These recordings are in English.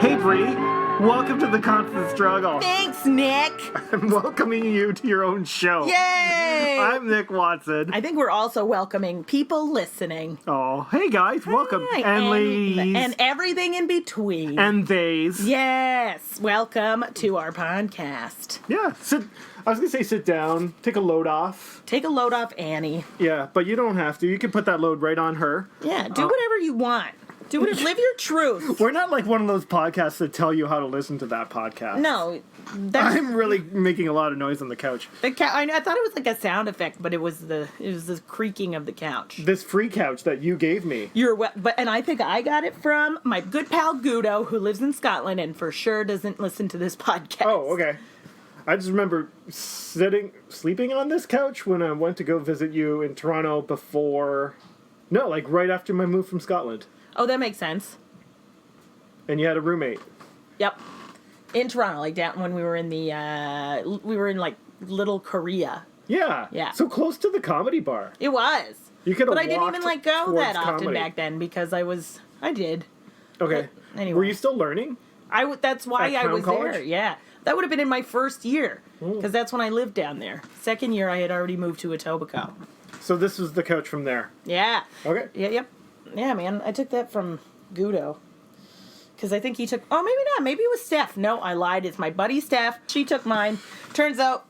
Hey, Brie. Welcome to The Constant Struggle. Thanks, Nick. I'm welcoming you to your own show. Yay! I'm Nick Watson. I think we're also welcoming people listening. Oh, hey, guys. Welcome. Hi, And ladies. And everything in between. And theys. Yes. Welcome to our podcast. Yeah. I was going to say sit down, take a load off. Take a load off Annie. Yeah, but you don't have to. You can put that load right on her. Yeah, do whatever you want. Do whatever. Live your truth. We're not like one of those podcasts that tell you how to listen to that podcast. No. I'm really making a lot of noise on the couch. I thought it was like a sound effect, but it was the creaking of the couch. This free couch that you gave me. And I think I got it from my good pal Guido, who lives in Scotland and for sure doesn't listen to this podcast. Oh, okay. I just remember sleeping on this couch when I went to go visit you in Toronto right after my move from Scotland. Oh, that makes sense. And you had a roommate. Yep. In Toronto, like down when we were in like Little Korea. Yeah. Yeah. So close to the comedy bar. It was. You could have But I didn't even go that often comedy. back then because I did. Okay. But anyway. Were you still learning? That's why I was College? there. Yeah. That would have been in my first year because that's when I lived down there. Second year, I had already moved to Etobicoke. So this was the couch from there. Yeah. Okay. Yeah. Yep. Yeah, man. I took that from Guido. Because I think he took... Oh, maybe not. Maybe it was Steph. No, I lied. It's my buddy Steph. She took mine. Turns out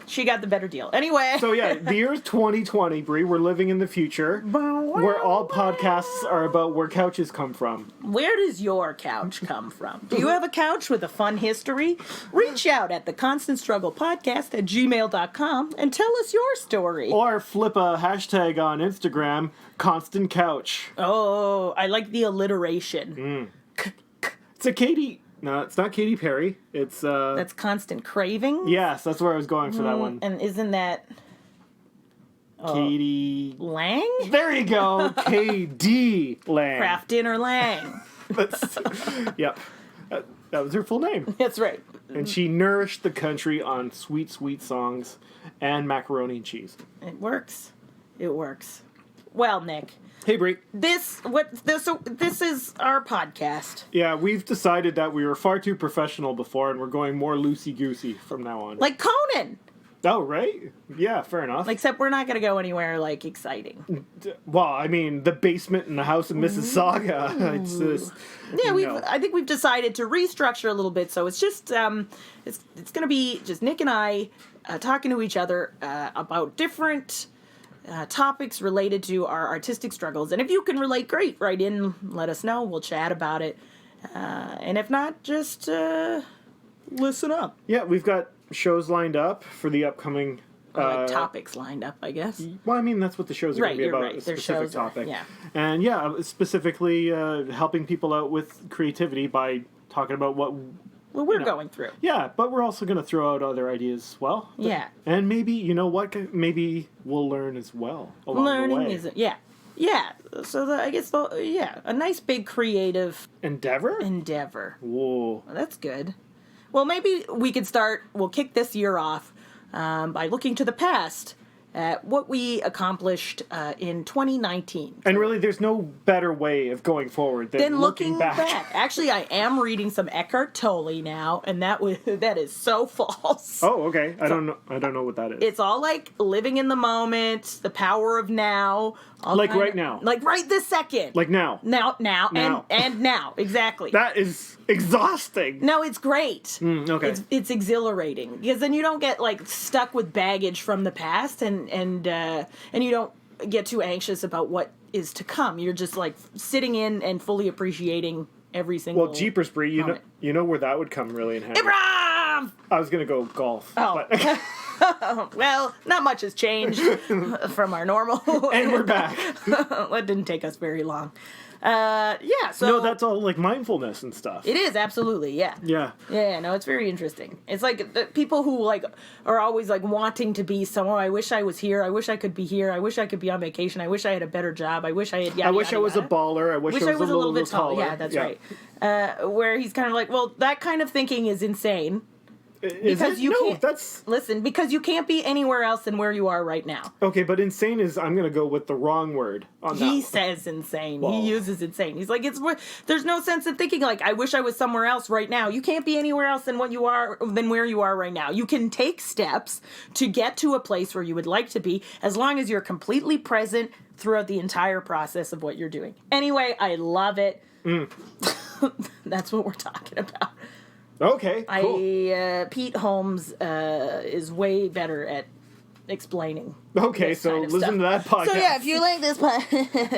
she got the better deal. Anyway. So, yeah, the year is 2020, Brie. We're living in the future. Where all podcasts are about where couches come from. Where does your couch come from? Do you have a couch with a fun history? Reach out at theconstantstrugglepodcast@gmail.com and tell us your story. Or flip a hashtag on Instagram, Constant Couch. Oh, I like the alliteration. It's a Katy... No, it's not Katy Perry. It's, That's Constant Craving? Yes, that's where I was going for that one. And isn't that... Katie... Lang? There you go! K.D. Lang. Kraft Dinner Lang. Yep. That was her full name. That's right. And she nourished the country on sweet, sweet songs and macaroni and cheese. It works. It works. Well, Nick... Hey, Brie. This is our podcast. Yeah, we've decided that we were far too professional before, and we're going more loosey-goosey from now on. Like Conan. Oh, right? Yeah, fair enough. Except we're not going to go anywhere, exciting. Well, I mean, the basement in the house in Mississauga. It's just... Yeah, I think we've decided to restructure a little bit, so it's just, it's going to be just Nick and I talking to each other about different... topics related to our artistic struggles. And if you can relate, great. Write in, let us know. We'll chat about it. And if not, just listen up. Yeah, we've got shows lined up for the upcoming... topics lined up, I guess. Well, I mean, that's what the shows are going to be about, right. a specific topic. Yeah. And yeah, specifically helping people out with creativity by talking about what... Well, we're going through. Yeah, but we're also going to throw out other ideas as well. Yeah. And maybe, you know what, maybe we'll learn as well along the way. Yeah. Yeah. So, a nice big creative... Endeavor. Whoa. Well, that's good. Well, maybe we'll kick this year off by looking to the past at what we accomplished in 2019. And really, there's no better way of going forward than looking back. Actually, I am reading some Eckhart Tolle now, and that is so false. Oh, okay. I don't know what that is. It's all like living in the moment, the power of now. Like right now. Like right this second. Like now. Now. Now. And now. Exactly. That is exhausting. No, it's great. Okay. It's exhilarating because then you don't get stuck with baggage from the past and you don't get too anxious about what is to come. You're just sitting in and fully appreciating every single. Well, jeepers, Brie, you know where that would come really in handy. Improv! I was gonna go golf. Oh. But Well, not much has changed from our normal. And we're back. That didn't take us very long. So... No, that's all mindfulness and stuff. It is, absolutely, yeah. Yeah. Yeah, no, it's very interesting. It's the people who, are always, wanting to be somewhere. I wish I was here. I wish I could be here. I wish I could be on vacation. I wish I had a better job. I wish I had... I wish I was a baller. I wish I was a little bit taller. Yeah, that's right. Where he's kind of well, that kind of thinking is insane. Because you can't. That's Listen, because you can't be anywhere else than where you are right now. okay. But insane is I'm gonna go with the wrong word on that. He one. says insane. Whoa. He uses insane. He's like, there's no sense in thinking like, I wish I was somewhere else right now. You can't be anywhere else than where you are right now. You can take steps to get to a place where you would like to be, as long as you're completely present throughout the entire process of what you're doing. Anyway, I love it. That's what we're talking about. Okay, cool. Pete Holmes is way better at explaining. Okay, this so kind of listen to that podcast. So yeah, if you like this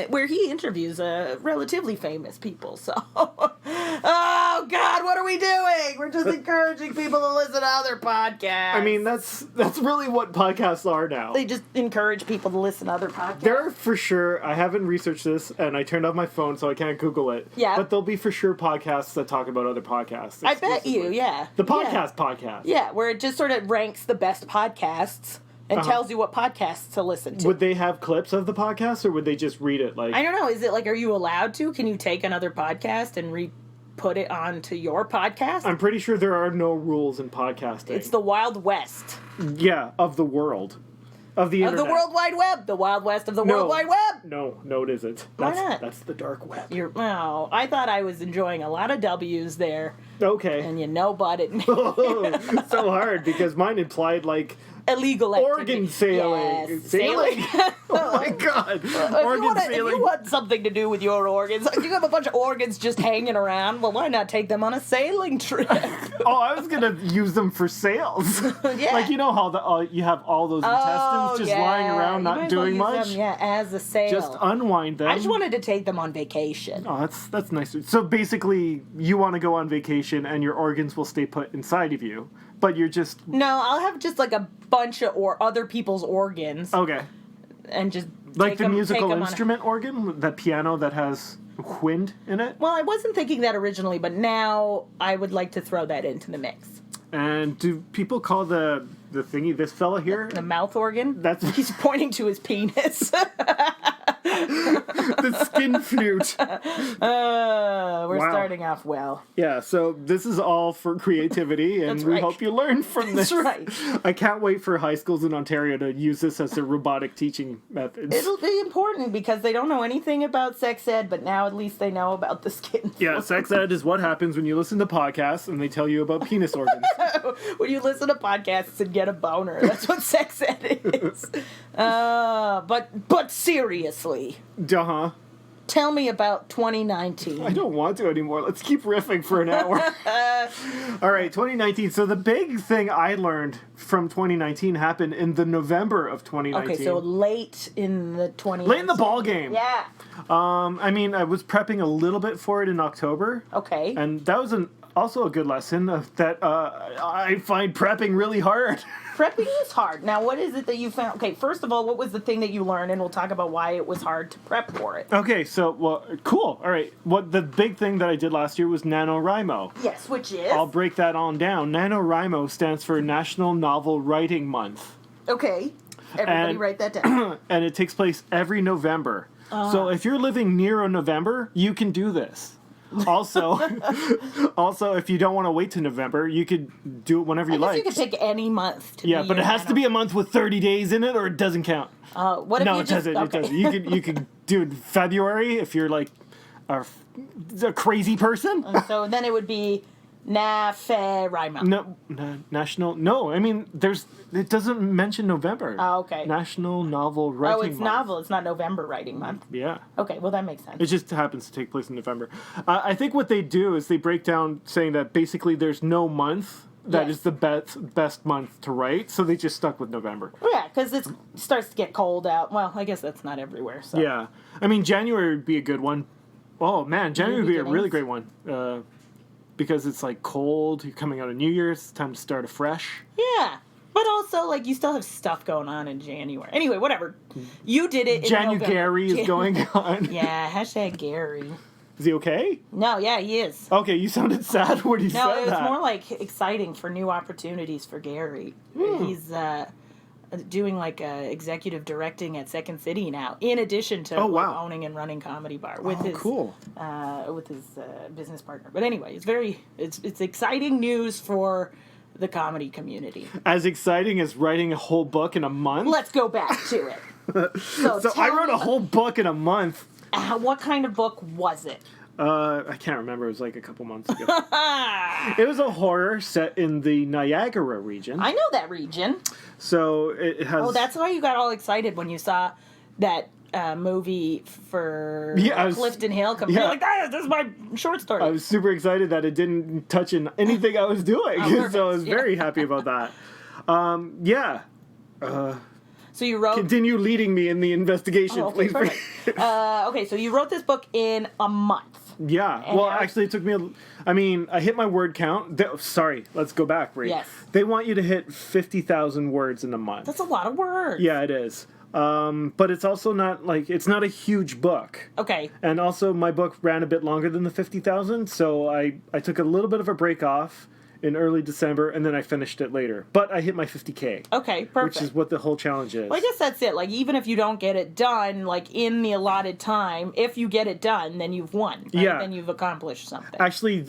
where he interviews relatively famous people. So, oh God, what are we doing? We're just encouraging people to listen to other podcasts. I mean, that's really what podcasts are now. They just encourage people to listen to other podcasts. There are for sure, I haven't researched this, and I turned off my phone, so I can't Google it. Yeah. But there'll be for sure podcasts that talk about other podcasts. I bet you, exclusively. yeah. The podcast. Yeah, where it just sort of ranks the best podcasts and tells you what podcasts to listen to. Would they have clips of the podcast, or would they just read it? Like, I don't know. Is it like, are you allowed to? Can you take another podcast and put it onto your podcast? I'm pretty sure there are no rules in podcasting. It's the Wild West. Yeah, of the world. Of the internet. Of the World Wide Web. The Wild West of the World Wide Web. No, it isn't. Why not? That's the dark web. I thought I was enjoying a lot of W's there. Okay. And you know-butted me. So hard, because mine implied, like, illegal activity. organ sailing. Yes, Sailing? Oh my God. If you want something to do with your organs, if you have a bunch of organs just hanging around, well, why not take them on a sailing trip? Oh, I was going to use them for sales. Yeah. Like, you know how you have all those intestines just lying around, not doing much? Them, as a sail. Just unwind them. I just wanted to take them on vacation. Oh, that's nice. So basically, you want to go on vacation and your organs will stay put inside of you, but you're just... No, I'll have just like a bunch of other people's organs. Okay. And just like the musical instrument organ, that piano that has wind in it? Well, I wasn't thinking that originally, but now I would like to throw that into the mix. And do people call the thingy, this fella here? The mouth organ? He's pointing to his penis. The skin flute. We're starting off well. Yeah, so this is all for creativity, and we hope you learn from this. That's right. I can't wait for high schools in Ontario to use this as their robotic teaching methods. It'll be important because they don't know anything about sex ed, but now at least they know about the skin flute. Yeah, sex ed is what happens when you listen to podcasts and they tell you about penis organs. When you listen to podcasts and get a boner, that's what sex ed is. But seriously. Uh-huh. Tell me about 2019. I don't want to anymore. Let's keep riffing for an hour. All right, 2019. So the big thing I learned from 2019 happened in the November of 2019. Okay, so late in the 2019. Late in the ball game. Yeah. I mean, I was prepping a little bit for it in October. Okay. And that was also a good lesson that I find prepping really hard. Prepping is hard. Now, what is it that you found? Okay, first of all, what was the thing that you learned? And we'll talk about why it was hard to prep for it. Okay, so, cool. All right. The big thing that I did last year was NaNoWriMo. Yes, which is? I'll break that on down. NaNoWriMo stands for National Novel Writing Month. Okay. Everybody write that down. And it takes place every November. So if you're living near a November, you can do this. Also, if you don't want to wait till November, you could do it whenever you like. You could pick any month to but it has to be a month with 30 days in it, or it doesn't count. What if no, you it doesn't. Okay. It doesn't. You could do it in February if you're like a crazy person. So then it would be NaNoWriMo. No, national. No, I mean it doesn't mention November. Oh, okay. National Novel Writing Month. Oh, it's novel. It's not November Writing Month. Yeah. Okay, well that makes sense. It just happens to take place in November. I think what they do is they break down saying that basically there's no month that is the best month to write, so they just stuck with November. Yeah, because it starts to get cold out. Well, I guess that's not everywhere. So. Yeah. I mean, January would be a good one. Oh, man, January would be a really great one. Because it's like cold, you're coming out of New Year's, it's time to start afresh. Yeah. But also, like, you still have stuff going on in January. Anyway, whatever. You did it in January is going on. Yeah, hashtag Gary. Is he okay? No, yeah, he is. Okay, you sounded sad when you said that. No, it was more like exciting for new opportunities for Gary. He's doing like executive directing at Second City now, in addition to owning and running Comedy Bar with his business partner. But anyway, it's exciting news for the comedy community. As exciting as writing a whole book in a month? Let's go back to it. So I wrote a whole book in a month. What kind of book was it? I can't remember. It was like a couple months ago. It was a horror set in the Niagara region. I know that region. So it has... Oh, that's why you got all excited when you saw that movie for Clifton Hill. You're like, this is my short story. I was super excited that it didn't touch in anything I was doing. So I was very happy about that. So you wrote... Continue leading me in the investigation, please. Okay, so you wrote this book in a month. Yeah. And actually, it took me... I hit my word count. Sorry, let's go back, Brie. Yes. They want you to hit 50,000 words in a month. That's a lot of words. Yeah, it is. But it's also not, it's not a huge book. Okay. And also, my book ran a bit longer than the 50,000, so I took a little bit of a break off in early December, and then I finished it later. But I hit my 50K. Okay, perfect. Which is what the whole challenge is. Well, I guess that's it. Like, even if you don't get it done, like, in the allotted time, if you get it done, then you've won. Right? Yeah. Then you've accomplished something. Actually,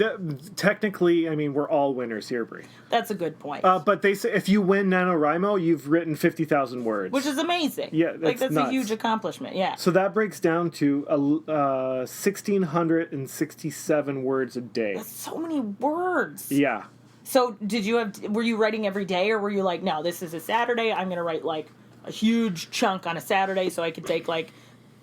technically, we're all winners here, Brie. That's a good point. But they say if you win NaNoWriMo, you've written 50,000 words. Which is amazing. Yeah, that's nuts. a huge accomplishment, yeah. So that breaks down to 1,667 words a day. That's so many words. Yeah. So were you writing every day, or were you like, no, this is a Saturday, I'm going to write like a huge chunk on a Saturday so I could take like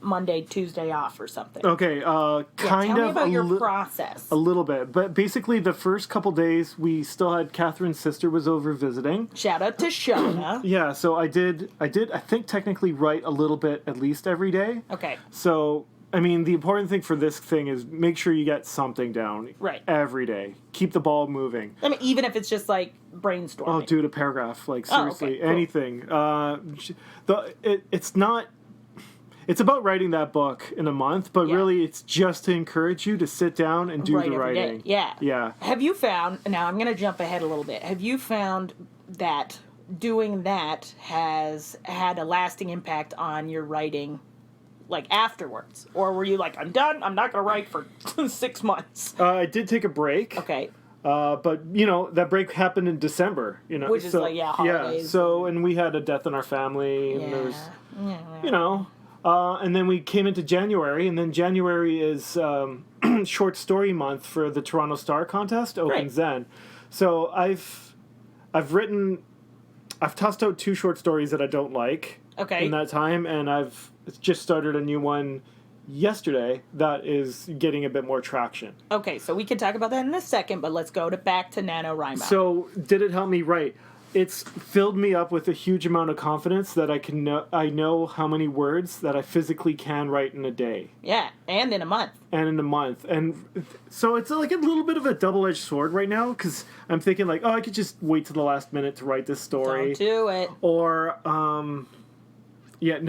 Monday, Tuesday off or something? Okay, Tell me about your process. A little bit. But basically the first couple days we still had Catherine's sister was over visiting. Shout out to Shauna. Yeah, so I think technically write a little bit at least every day. Okay. So the important thing for this thing is make sure you get something down every day. Keep the ball moving. Even if it's just like brainstorming. Oh, dude, a paragraph. Like, seriously, cool. anything. It's not... It's about writing that book in a month, but really it's just to encourage you to sit down and do the writing. Yeah. Yeah. Have you found... Now, I'm going to jump ahead a little bit. Have you found that doing that has had a lasting impact on your writing... like afterwards, or were you like, I'm done, I'm not gonna write for 6 months? I did take a break. Okay. But that break happened in December. Which is holidays. Yeah. So and we had a death in our family, and there was, and then we came into January, and then January is short story month for the Toronto Star contest opens then. So I've tossed out 2 short stories that I don't like. Okay. In that time, and I've just started a new one yesterday that is getting a bit more traction. Okay, so we can talk about that in a second, but let's go back to NaNoWriMo. So, did it help me write? It's filled me up with a huge amount of confidence that I know how many words that I physically can write in a day. Yeah, and in a month. And so it's like a little bit of a double-edged sword right now, because I'm thinking like, I could just wait to the last minute to write this story. Don't do it. Or,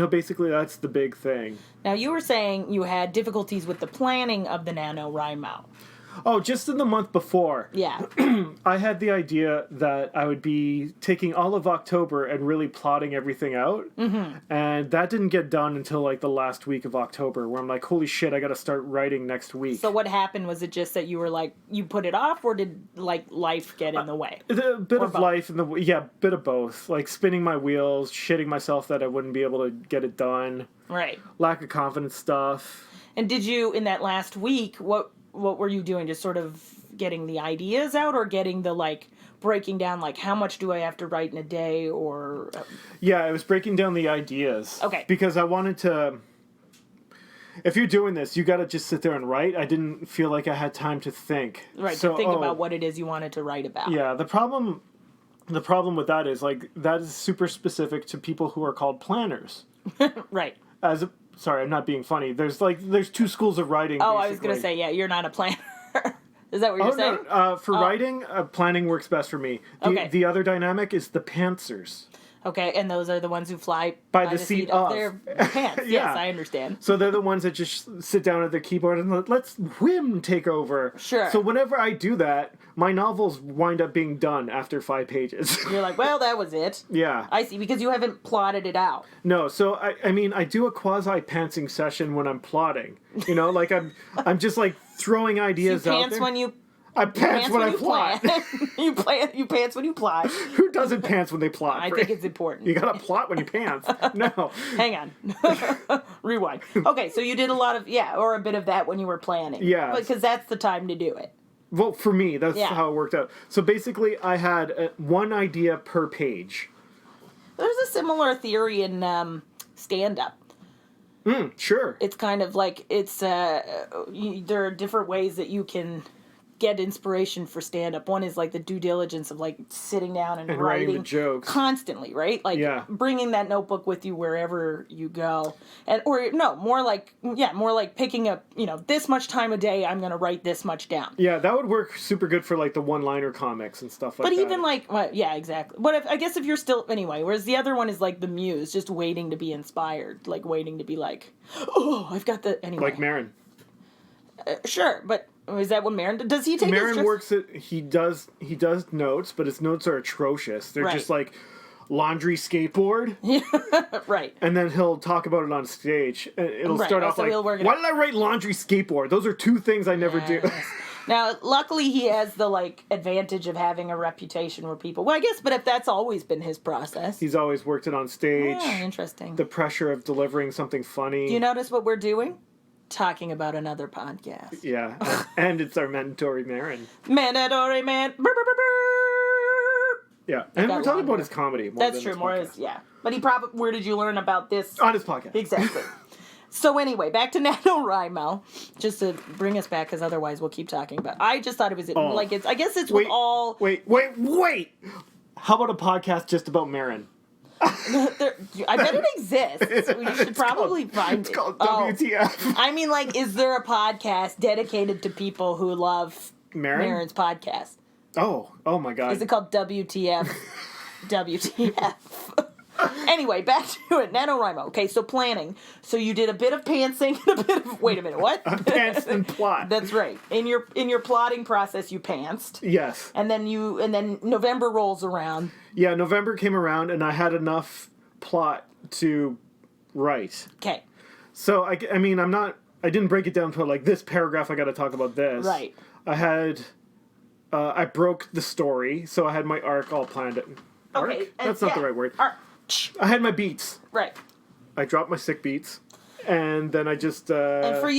basically that's the big thing. Now, you were saying you had difficulties with the planning of the NaNoWriMo. Oh, just in the month before. Yeah. I had the idea that I would be taking all of October and really plotting everything out. Mm-hmm. And that didn't get done until like the last week of October, where I'm like, holy shit, I got to start writing next week. So what happened? Was it just that you were like, you put it off, or did like life get in the way? A bit of both? Life in the bit of both. Like spinning my wheels, shitting myself that I wouldn't be able to get it done. Right. Lack of confidence stuff. And did you, in that last week, what were you doing? Just sort of getting the ideas out, or getting the like breaking down like how much do I have to write in a day, or Yeah, I was breaking down the ideas. Okay. Because I wanted to, if you're doing this, you got to just sit there and write. I didn't feel like I had time to think. Right, to think about what it is you wanted to write about. Yeah, the problem with that is like that is super specific to people who are called planners. Right. Sorry, I'm not being funny. There's 2 schools of writing. Oh, basically. I was going to say, yeah, you're not a planner. Is that what you're saying? No. For writing, planning works best for me. The other dynamic is the pantsers. Okay, and those are the ones who fly by the seat of of their pants. Yeah. Yes, I understand. So they're the ones that just sit down at their keyboard and let's whim take over. Sure. So whenever I do that, my novels wind up being done after 5 pages. You're like, well, that was it. Yeah. I see, because you haven't plotted it out. No, so I do a quasi-pantsing session when I'm plotting. Like I'm just like throwing ideas so you out pants there. when you I pants when I plot. you pants when you plot. Who doesn't pants when they plot? I think it's important. You gotta plot when you pants. No. Hang on. Rewind. Okay, so you did a lot of, or a bit of that when you were planning. Yeah. Because that's the time to do it. Well, for me, that's how it worked out. So basically, I had one idea per page. There's a similar theory in stand-up. Sure. It's kind of like, there are different ways that you can get inspiration for stand-up. One is like the due diligence of like sitting down and writing the jokes constantly, right? Like bringing that notebook with you wherever you go, more like picking up, this much time a day I'm going to write this much down. Yeah, that would work super good for like the one-liner comics and stuff like that. But even like, exactly. But I guess if you're still anyway, whereas the other one is like the muse, just waiting to be inspired, like waiting to be like, oh, I've got the anyway. Like Marin. Sure, but. Is that what Marin does? He take Marin works at he does notes, but his notes are atrocious. They're just like laundry skateboard. Right. And then he'll talk about it on stage. It'll start off like, why did I write laundry skateboard? Those are two things I never do. Now, luckily, he has the like advantage of having a reputation where people. Well, I guess, but if that's always been his process, he's always worked it on stage. Oh, interesting. The pressure of delivering something funny. Do you notice what we're doing? Talking about another podcast. Yeah, and it's our mandatory Marin. Mandatory man. Yeah, and we're talking about his comedy. That's true. More is But he probably. Where did you learn about this? On his podcast. Exactly. So anyway, back to NaNoWriMo, just to bring us back, because otherwise we'll keep talking about. I just thought it was like it's. I guess it's with all. Wait! How about a podcast just about Marin? I bet it exists. We should probably find it. It's called WTF. I mean, like, is there a podcast dedicated to people who love Marin's podcast? Oh my God. Is it called WTF? WTF. Anyway, back to it. NaNoWriMo. Okay, so planning. So you did a bit of pantsing and a bit of... Wait a minute, what? Pants and plot. That's right. In your plotting process, you pantsed. Yes. And then November rolls around. Yeah, November came around and I had enough plot to write. Okay. So, I didn't break it down to like this paragraph I got to talk about this. Right. I broke the story, so I had my arc all planned. Okay. That's not the right word. I had my beats. Right. I dropped my sick beats, and then I just... And for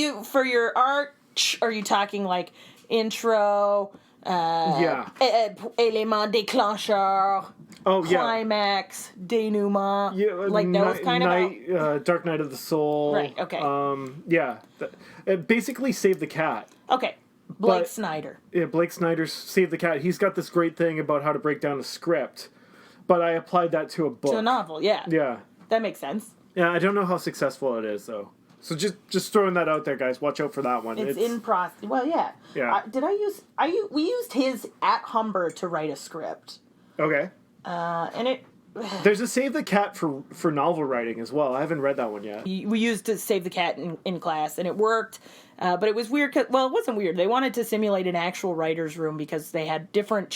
your art, are you talking like intro, élément déclencheur, climax, dénouement, like those kind of... Dark Night of the Soul. Right, okay. Basically Save the Cat. Okay. Blake Snyder. Yeah, Blake Snyder's Save the Cat. He's got this great thing about how to break down a script. But I applied that to a book. To a novel, yeah. Yeah. That makes sense. Yeah, I don't know how successful it is, though. So just throwing that out there, guys. Watch out for that one. It's in process. Well, yeah. Yeah. We used his at Humber to write a script. Okay. And it... There's a Save the Cat for novel writing as well. I haven't read that one yet. We used to Save the Cat in class, and it worked. But it was weird. It wasn't weird. They wanted to simulate an actual writer's room because they had different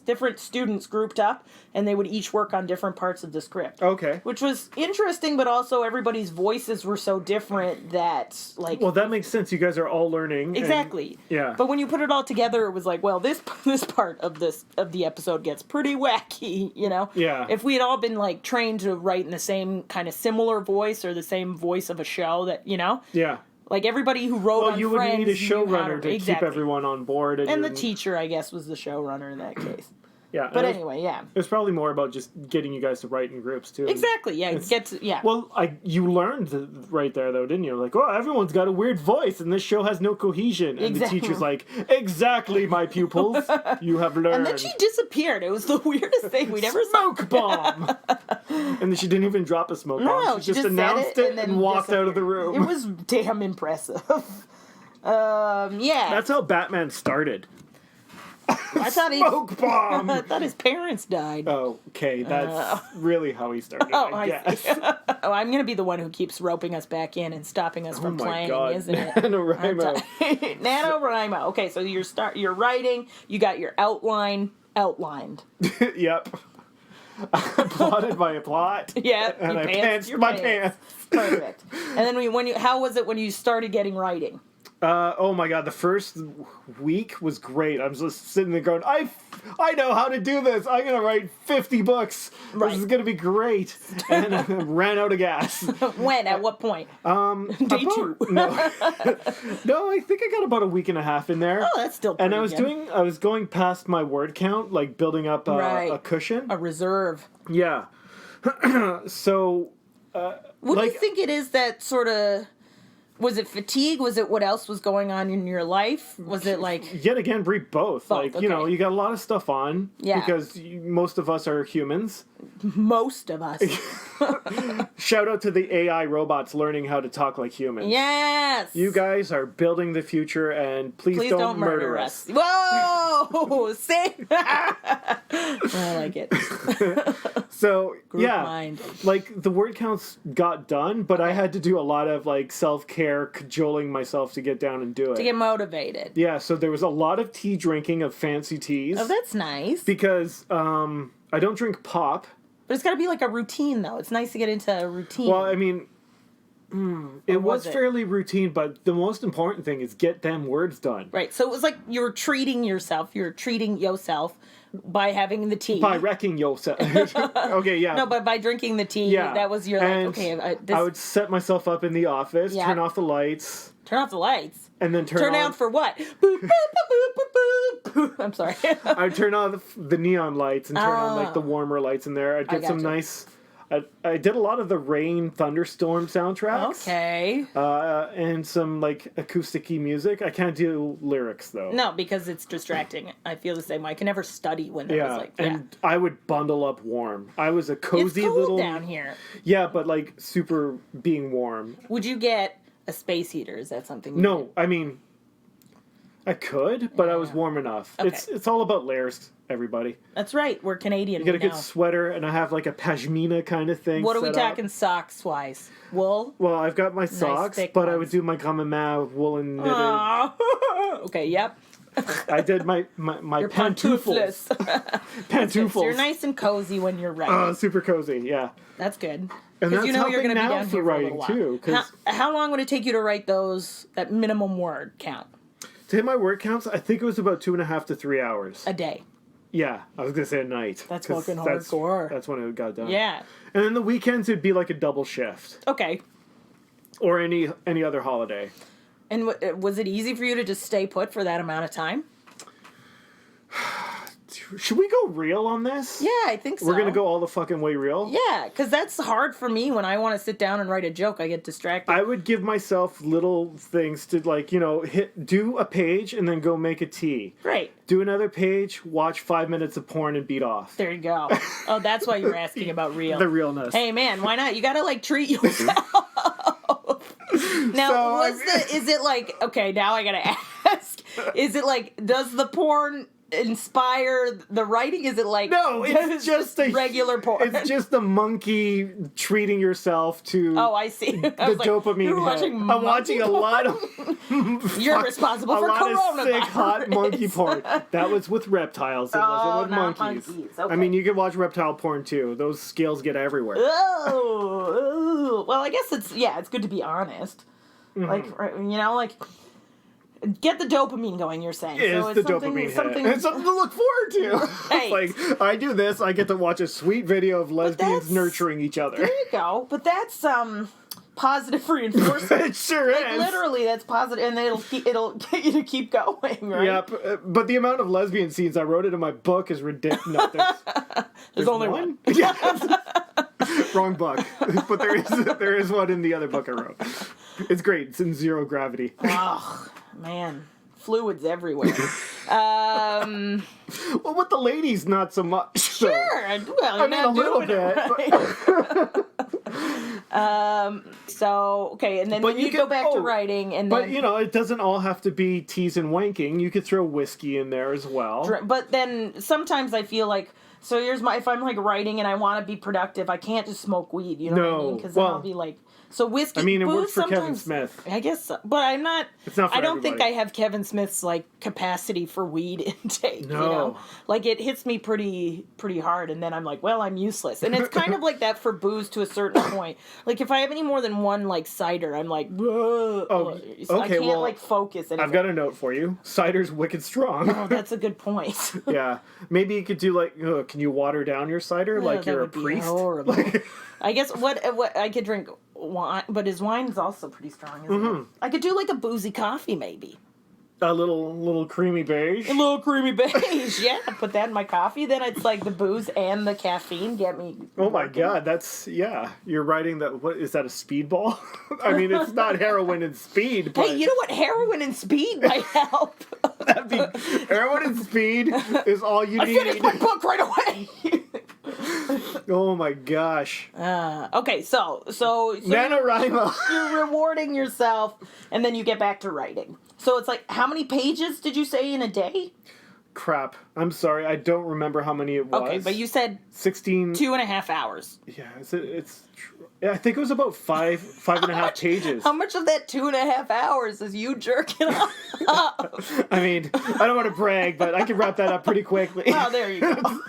different students grouped up, and they would each work on different parts of the script. Okay. Which was interesting, but also everybody's voices were so different that, like... Well, that makes sense. You guys are all learning. Exactly. Yeah. But when you put it all together, it was like, well, this part of the episode gets pretty wacky, you know? Yeah. If we had all been, like, trained to write in the same kind of similar voice or the same voice of a show that, you know? Yeah. Like, everybody who wrote on Friends... Well, you would need a showrunner to keep everyone on board. And the teacher, I guess, was the showrunner in that case. Yeah. But anyway, yeah. It was probably more about just getting you guys to write in groups, too. Exactly, yeah. Well, you learned right there, though, didn't you? Like, oh, everyone's got a weird voice, and this show has no cohesion. And the teacher's like, exactly, my pupils, you have learned. And then she disappeared. It was the weirdest thing we'd ever saw. Smoke bomb! And then she didn't even drop a smoke bomb. No, she just announced it and walked out of the room. It was damn impressive. Yeah. That's how Batman started. I thought Smoke bomb! I thought his parents died. Oh, okay. That's really how he started, I guess. I'm going to be the one who keeps roping us back in and stopping us from planning, isn't it? NaNoWriMo. NaNoWriMo. Okay, so you're writing, you got your outline outlined. Yep. I plotted my plot. Yeah. And I pantsed my pants. Perfect. And then how was it when you started getting writing? Oh my god, the first week was great. I was just sitting there going, I know how to do this. I'm going to write 50 books. Right. This is going to be great. And I ran out of gas. When? At what point? Day 2. No. No, I think I got about a week and a half in there. Oh, that's still pretty And I was going past my word count, like building up a cushion. A reserve. Yeah. So, what do you think it is that sort of... Was it fatigue? Was it what else was going on in your life? Was it like... Yet again, Brie, both. Like, okay. you know, you got a lot of stuff on. Yeah. Because most of us are humans. Most of us. Shout out to the AI robots learning how to talk like humans. Yes! You guys are building the future, and please don't murder us. Whoa! See? I like it. So, Group yeah. mind. Like, the word counts got done, but I had to do a lot of, like, self-care, cajoling myself to get down and do it. To get motivated. Yeah, so there was a lot of tea drinking of fancy teas. Oh, that's nice. Because I don't drink pop. But it's got to be like a routine, though. It's nice to get into a routine. Well, I mean, it was it? fairly routine, but the most important thing is get them words done. Right, so it was like you were treating yourself. You're treating yourself by having the tea. By wrecking yourself. Okay, yeah. No, but by drinking the tea, that was your, and like, okay. I would set myself up in the office, turn off the lights. Turn off the lights. And then turn on for what? Boop, boop, boop, boop, boop, boop. I'm sorry. I'd turn on the neon lights and turn on like the warmer lights in there. I'd get some nice... I did a lot of the rain thunderstorm soundtracks. Okay. And some like acoustic-y music. I can't do lyrics though. No, because it's distracting. I feel the same way. I can never study when there's like and I would bundle up warm. I was a cozy it's cold little down here. Yeah, but like super being warm. Would you get a space heater? Is that something? No, I mean, I could, but I was warm enough. Okay. It's all about layers, everybody. That's right. We're Canadian. You get a good sweater, and I have like a pashmina kind of thing. What are we set talking up. socks wise? Wool? Well, I've got my socks, thick but I ones. would do my gamma woolen knitted. Okay, yep. I did my You're pantoufles. Pantoufles. So you're nice and cozy when you're writing. Super cozy, yeah. That's good. And that's you know you're helping going to be now down for here for a writing little while. too. How long would it take you to write that minimum word count? To hit my word counts, I think it was about 2.5 to 3 hours. A day. Yeah, I was gonna say a night. That's 'cause fucking hardcore. That's when it got done. Yeah. And then the weekends it'd be like a double shift, Okay. or any other holiday. And was it easy for you to just stay put for that amount of time? Should we go real on this? Yeah, I think so. We're gonna go all the fucking way real? Yeah, because that's hard for me when I want to sit down and write a joke. I get distracted. I would give myself little things to like, do a page and then go make a tea. Right. Do another page, watch 5 minutes of porn and beat off. There you go. Oh, that's why you're asking about real. The realness. Hey, man, why not? You gotta, like, treat yourself. Now, is it like, okay, now I gotta ask, is it like, does the porn inspire the writing? Is it like, no, it's just a regular porn? It's just a monkey treating yourself to I see. the dopamine You're hit. watching I'm watching a lot of You're responsible for a lot coronavirus. of sick hot monkey porn. That was with reptiles. It wasn't with not monkeys. Okay. I mean, you can watch reptile porn too. Those scales get everywhere. Oh, well, I guess it's good to be honest. Mm-hmm. Like, get the dopamine going, you're saying. It's so the dopamine hit. It's something to look forward to. Right. It's like, I do this, I get to watch a sweet video of lesbians nurturing each other. There you go. But that's positive reinforcement. It sure is. Literally, that's positive, and it'll get you to keep going, right? Yep. But the amount of lesbian scenes I wrote it in my book is ridiculous. No, there's only one. Yeah. Wrong book. But there is one in the other book I wrote. It's great. It's in zero gravity. Oh, man. Fluids everywhere. Well, with the ladies, not so much. Sure. Well, I mean, a little bit. Right. So, okay, and then when you go back to writing, and then... But, it doesn't all have to be teas and wanking. You could throw whiskey in there as well. But then sometimes I feel like So here's if I'm like writing and I want to be productive, I can't just smoke weed. You know what I mean? Because then I'll be like, so whiskey. I mean, it booze works for Kevin sometimes- Smith. I guess, so. But I'm not. It's not for I don't think I everybody. have Kevin Smith's like capacity for weed intake. No. You know, like it hits me pretty hard, and then I'm like, well, I'm useless. And it's kind of like that for booze to a certain point. Like if I have any more than one like cider, I'm like, whoa. Oh, So I okay, can't well, like focus. I've got a note for you. Cider's wicked strong. Oh, that's a good point. Yeah. Maybe you could do like, can you water down your cider like that you're a would be priest? horrible. I guess what I could drink wine, but his wine's also pretty strong, isn't it? I could do like a boozy coffee, maybe. A little creamy beige. A little creamy beige, yeah. Put that in my coffee, then it's like the booze and the caffeine get me. Oh my working. god, that's You're writing that. What is that? A speedball? I mean, it's not heroin and speed. But Hey, you know what? Heroin and speed might help. that'd be, heroin and speed is all you I need. finished my book right away. Oh my gosh. Okay, so NaNoWriMo. you're rewarding yourself, and then you get back to writing. So it's like, how many pages did you say in a day? Crap. I'm sorry. I don't remember how many it was. Okay, but you said 16. 2.5 hours. Yeah, I think it was about 5.5 pages. How much of that 2.5 hours is you jerking off? I mean, I don't want to brag, but I can wrap that up pretty quickly. Oh, there you go.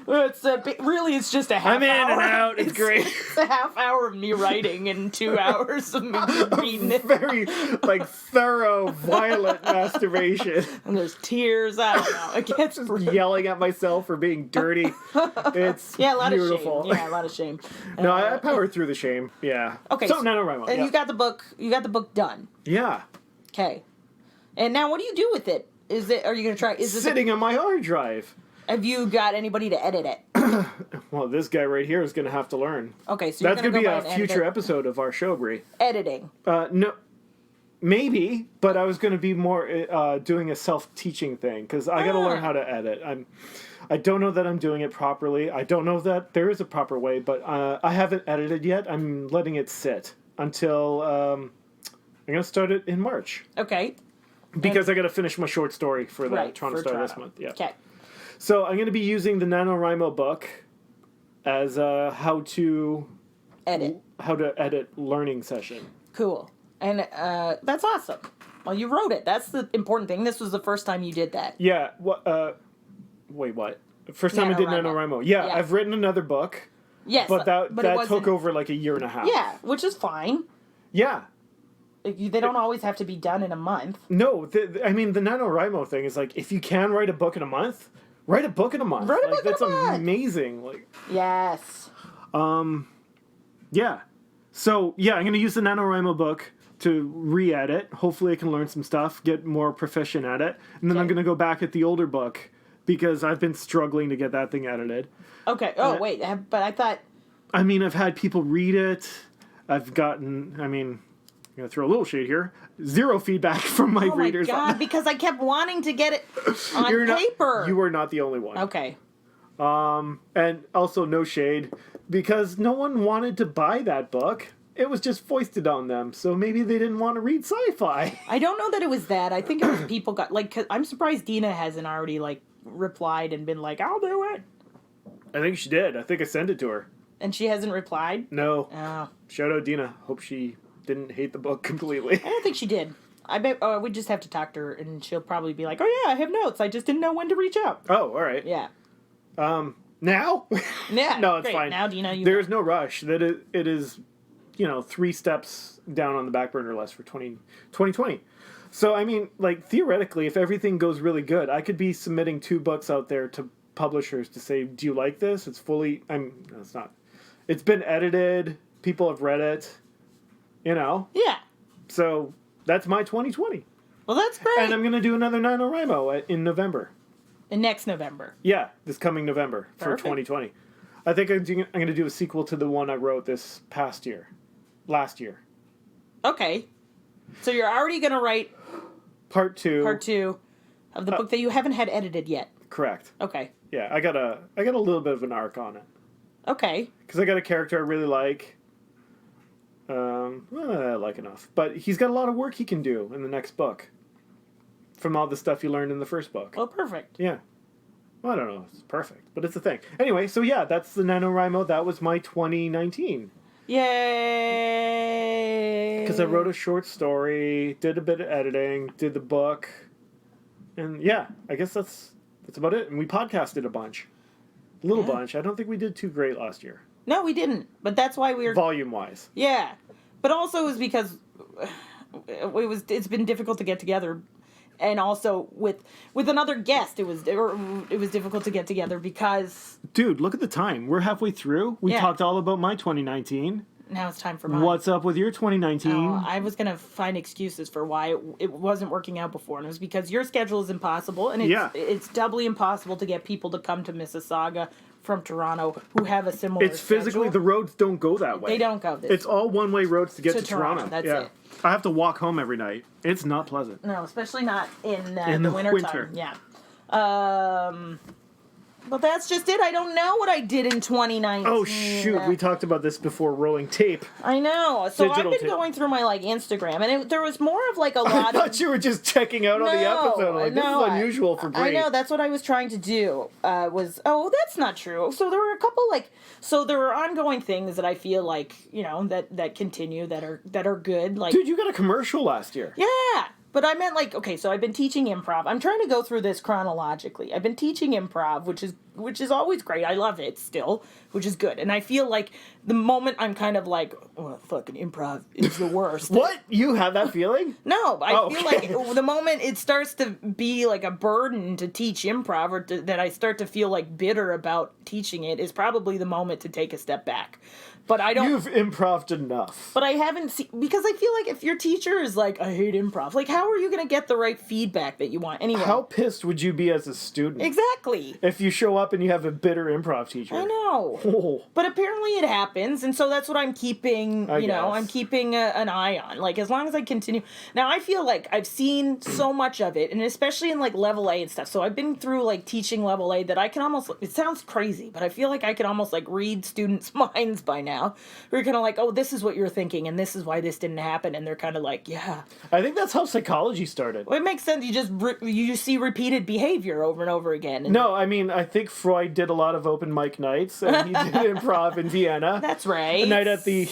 Really, it's just a half I'm in hour. and out. It's great. It's a half hour of me writing and 2 hours of me reading it. Very, like, thorough, violent masturbation. And there's tears. I don't know. It gets Yelling at myself for being dirty. It's yeah, a lot beautiful. of shame. Yeah, a lot of shame. No, I powered through the shame. Yeah. Okay, So, NaNoWriMo. And Yeah. you got the book done. Yeah. Okay. And now what do you do with it? Are you going to try? Is this Sitting on my hard drive. have you got anybody to edit it? Well, this guy right here is going to have to learn. Okay, so you're That's going going to to go be by a and edit future it. episode of our show, Brie. Editing. No, maybe, but I was going to be more doing a self-teaching thing because I got to learn how to edit. I don't know that I'm doing it properly. I don't know that there is a proper way, but I haven't edited yet. I'm letting it sit until I'm going to start it in March Okay. because I got to finish my short story for the Right. Toronto for Star this Toronto. month. Yeah. Okay. So I'm going to be using the NaNoWriMo book as a how to Edit. edit learning session. Cool. And that's awesome. Well, you wrote it. That's the important thing. This was the first time you did that. Yeah. What? Wait. What? First time I did NaNoWriMo. NaNoWriMo. Yeah, Yeah. I've written another book, Yes. but that it wasn't- took over like a year and a half. Yeah, which is fine. Yeah. They don't always have to be done in a month. No, I mean the NaNoWriMo thing is like if you can write a book in a month, write a book in a month. Write a Like, book in a that's month. amazing. Like Yes. yeah. So yeah, I'm gonna use the NaNoWriMo book to re-edit. Hopefully I can learn some stuff, get more proficient at it. And then I'm Okay. gonna go back at the older book because I've been struggling to get that thing edited. Okay. Oh, wait. But I thought... I mean, I've had people read it. I'm going to throw a little shade here. 0 feedback from my Oh, my readers. God. Because I kept wanting to get it on paper. You are not the only one. Okay. And also no shade because no one wanted to buy that book. It was just foisted on them. So maybe they didn't want to read sci-fi. I don't know that it was that. I think it was people got... Like, 'cause I'm surprised Dina hasn't already, like, replied and been like, I'll do it. I think she did. I think I sent it to her. And she hasn't replied? No. Oh. Shout out Dina. Hope she didn't hate the book completely. I don't think she did. I bet we just have to talk to her, and she'll probably be like, "Oh yeah, I have notes. I just didn't know when to reach out." Oh, all right. Yeah. Now? Yeah. No, it's great. fine. Now, Dina, you. There's no rush. That it is, 3 steps down on the back burner list for 2020. So, I mean, like, theoretically, if everything goes really good, I could be submitting 2 books out there to publishers to say, do you like this? It's fully... no, it's not. It's been edited. People have read it. Yeah. So, that's my 2020. Well, that's great. And I'm going to do another NaNoWriMo in November. And next November. Yeah, this coming November for Perfect. 2020. I think I'm going to do a sequel to the one I wrote last year. Okay. So you're already going to write Part 2. of the book that you haven't had edited yet. Correct. Okay. Yeah, I got a little bit of an arc on it. Okay. Because I got a character I really like. I like enough. But he's got a lot of work he can do in the next book. From all the stuff he learned in the first book. Well, perfect. Yeah. Well, I don't know. It's perfect, but it's a thing. Anyway, so yeah, that's the NaNoWriMo. That was my 2019. Yay! Because I wrote a short story, did a bit of editing, did the book, and yeah, I guess that's about it. And we podcasted a bunch. A little bunch. I don't think we did too great last year. No, we didn't. But that's why we were... Volume-wise. Yeah. But also it was because it's been difficult to get together. And also with another guest, it was difficult to get together because... Dude, look at the time. We're halfway through. We talked all about my 2019. Now it's time for mine. What's up with your 2019? Oh, I was going to find excuses for why it wasn't working out before. And it was because your schedule is impossible. And it's doubly impossible to get people to come to Mississauga from Toronto who have a similar It's physically, the roads don't go that way. They don't go this way. It's all one-way roads to get to Toronto. That's it. I have to walk home every night. It's not pleasant. No, especially not in the winter. winter time. Yeah. But that's just it. I don't know what I did in 2019. Oh, shoot. We talked about this before rolling tape. I know. So Digital I've been going through my, Instagram, and there was more of, a lot I thought you were just checking out on the episode. This is unusual for Brie. I know. That's what I was trying to do. That's not true. So there were a couple, there were ongoing things that I feel that continue, that are good. Dude, you got a commercial last year. Yeah. But I meant so I've been teaching improv. I'm trying to go through this chronologically. I've been teaching improv, which is always great. I love it still, which is good. And I feel like the moment I'm kind of fucking improv is the worst. What? You have that feeling? No, I feel like the moment it starts to be a burden to teach improv, or that I start to feel bitter about teaching it, is probably the moment to take a step back. But I don't... You've improv'd enough. But I haven't seen... Because I feel like if your teacher is I hate improv, how are you going to get the right feedback that you want? Anyway. How pissed would you be as a student? Exactly. If you show up and you have a bitter improv teacher. I know. Oh. But apparently it happens, and so that's what I'm keeping, I'm keeping an eye on. As long as I continue... Now, I feel like I've seen so much of it, and especially in, level A and stuff. So I've been through, teaching level A that I can almost... It sounds crazy, but I feel like I can almost, read students' minds by now. Where you're kind of oh, this is what you're thinking, and this is why this didn't happen, and they're kind of yeah. I think that's how psychology started. Well, it makes sense. You just see repeated behavior over and over again. And no, I mean, I think Freud did a lot of open mic nights, and he did improv in Vienna. That's right. The night at the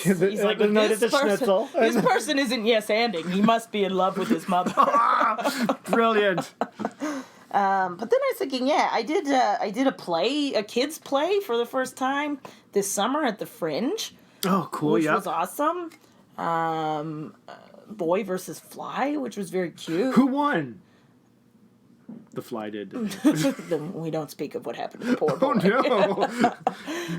night at the Schnitzel. This person isn't yes-anding. He must be in love with his mother. Brilliant. But then I was thinking, I did a kids play for the first time this summer at the Fringe. Oh, cool! Which was awesome. Boy versus Fly, which was very cute. Who won? The Fly did. We don't speak of what happened to the poor boy. Oh no!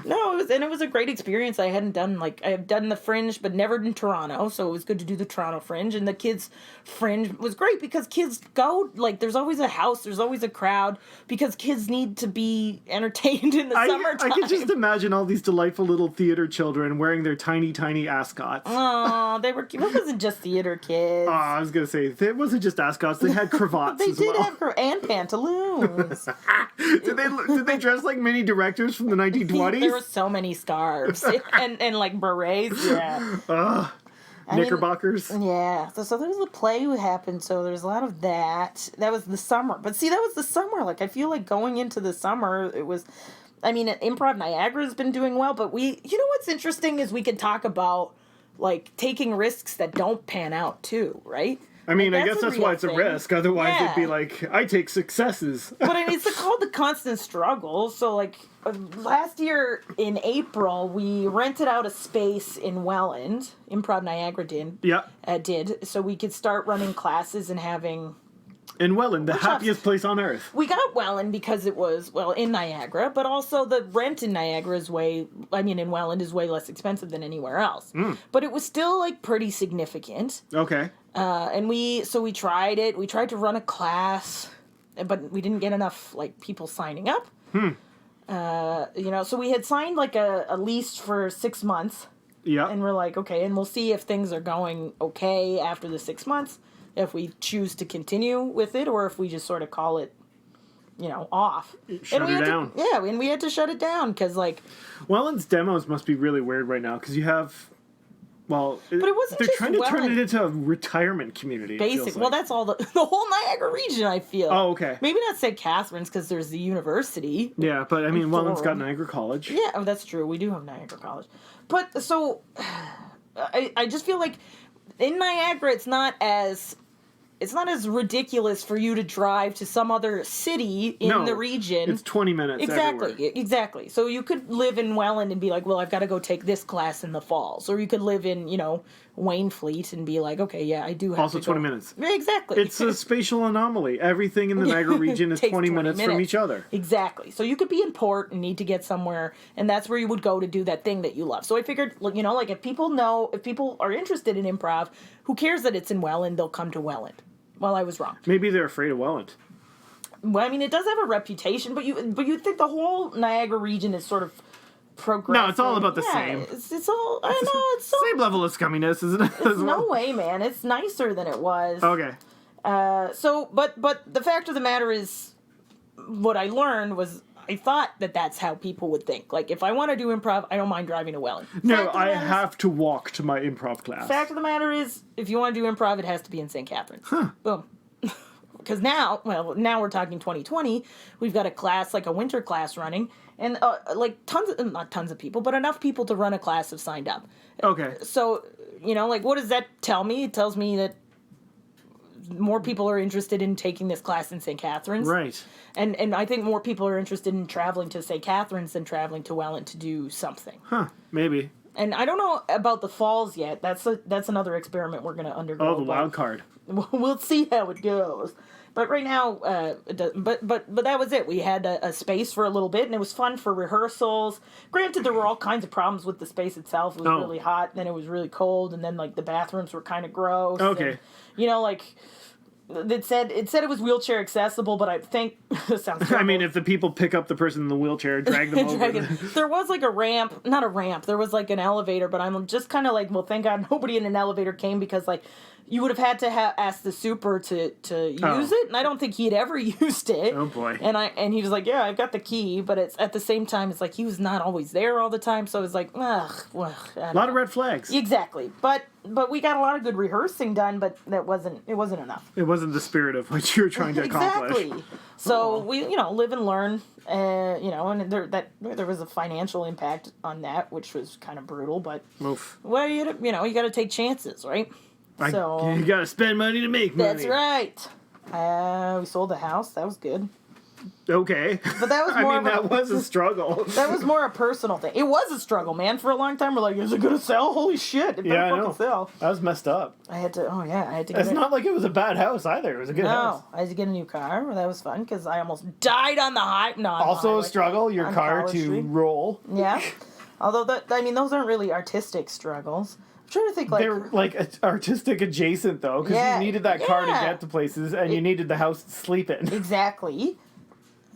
No, it was a great experience. I hadn't done I have done the Fringe, but never in Toronto, so it was good to do the Toronto Fringe. And the kids' Fringe was great because kids go there's always a house, there's always a crowd because kids need to be entertained in the summertime. I can just imagine all these delightful little theater children wearing their tiny ascots. Oh, they were. It wasn't just theater kids. Oh, I was gonna say it wasn't just ascots; they had cravats. They as did well. have and pantaloons. Did they dress like mini directors from the 1920s? There were so many scarves and berets. Yeah. Knickerbockers. Yeah. So there was a play who happened. So there's a lot of that. That was the summer. But see, that was the summer. I feel like going into the summer, it was. I mean, Improv Niagara's been doing well, but what's interesting is we could talk about taking risks that don't pan out too, right? I mean, I guess that's why it's a risk. Otherwise, it'd be I take successes. But I mean, it's called the constant struggle. So, last year in April, we rented out a space in Welland. Improv Niagara did. Yeah. Did. So we could start running classes and having... In Welland, the happiest place on earth. We got Welland because it was, in Niagara, but also the rent in Niagara in Welland is way less expensive than anywhere else. Mm. But it was still, pretty significant. Okay. And we tried it. We tried to run a class, but we didn't get enough, people signing up. So we had signed, a lease for 6 months. Yeah. And we're okay, and we'll see if things are going okay after the 6 months. If we choose to continue with it, or if we just sort of call it, off. Shut it down. And we had to shut it down because, Welland's demos must be really weird right now because you have Well, but it wasn't they're just trying to turn Welland. it into a retirement community. It feels Basic. like. Well, that's all the whole Niagara region, I feel. Oh, okay. Maybe not St. Catharines because there's the university. Yeah, but I mean, Welland's got Durham. Niagara College. Yeah, oh, that's true. We do have Niagara College. But so I just feel like in Niagara it's not as ridiculous for you to drive to some other city in the region. It's 20 minutes everywhere. Exactly. So you could live in Welland and be like, well, I've got to go take this class in the falls. Or you could live in, Waynfleet and be like, okay, yeah, I do have Also to 20 go. minutes. Yeah, exactly. It's a spatial anomaly. Everything in the Niagara region is Takes 20 minutes from each other. Exactly. So you could be in port and need to get somewhere, and that's where you would go to do that thing that you love. So I figured, like if people are interested in improv, who cares that it's in Welland, they'll come to Welland. Well, I was wrong. Maybe they're afraid of Welland. Well, I mean, it does have a reputation, but you think the whole Niagara region is sort of progressive. No, it's all about the same. It's all, I know, it's so... Same level of scumminess, isn't it? It's no way, man. It's nicer than it was. Okay. But the fact of the matter is, what I learned was, I thought that's how people would think. Like, if I want to do improv, I don't mind driving to Welland. No, I have to walk to my improv class. Fact of the matter is, if you want to do improv, it has to be in St. Catharines. Huh. Boom. Because now we're talking 2020, we've got a class, like a winter class running, and not tons of people, but enough people to run a class have signed up. Okay. So, what does that tell me? It tells me that more people are interested in taking this class in St. Catharines. Right. And I think more people are interested in traveling to St. Catharines than traveling to Welland to do something. Huh, maybe. And I don't know about the falls yet. That's another experiment we're going to undergo. Oh, the wild card. We'll see how it goes. But right now, but that was it. We had a space for a little bit, and it was fun for rehearsals. Granted, there were all kinds of problems with the space itself. It was really hot, and then it was really cold, and then the bathrooms were kind of gross. Okay. And, it said it was wheelchair accessible, but I think it sounds terrible. I mean, if the people pick up the person in the wheelchair, drag them over. There was a ramp, not a ramp. There was an elevator, but I'm just kind of well, thank God nobody in an elevator came because you would have had to ask the super to use it, and I don't think he'd ever used it. Oh boy! And he was like, "Yeah, I've got the key," but it's at the same time, it's he was not always there all the time, so it was a lot of red flags. Exactly, but we got a lot of good rehearsing done, but it wasn't enough. It wasn't the spirit of what you were trying to accomplish. Exactly. So we live and learn, and there was a financial impact on that, which was kind of brutal, but well, you got to take chances, right? You gotta spend money to make money. That's right. We sold the house. That was good. Okay. But that was more that was a struggle. That was more a personal thing. It was a struggle, man. For a long time, we're like, is it gonna sell? Holy shit. It better fucking sell. That was messed up. I had to It's not like it was a bad house either. It was a good house. No, I had to get a new car. That was fun because I almost died on the highway. Also a struggle, your car to roll. Yeah. Although, those aren't really artistic struggles. I'm trying to think they're artistic adjacent though, because you needed that car to get to places, and you needed the house to sleep in. Exactly.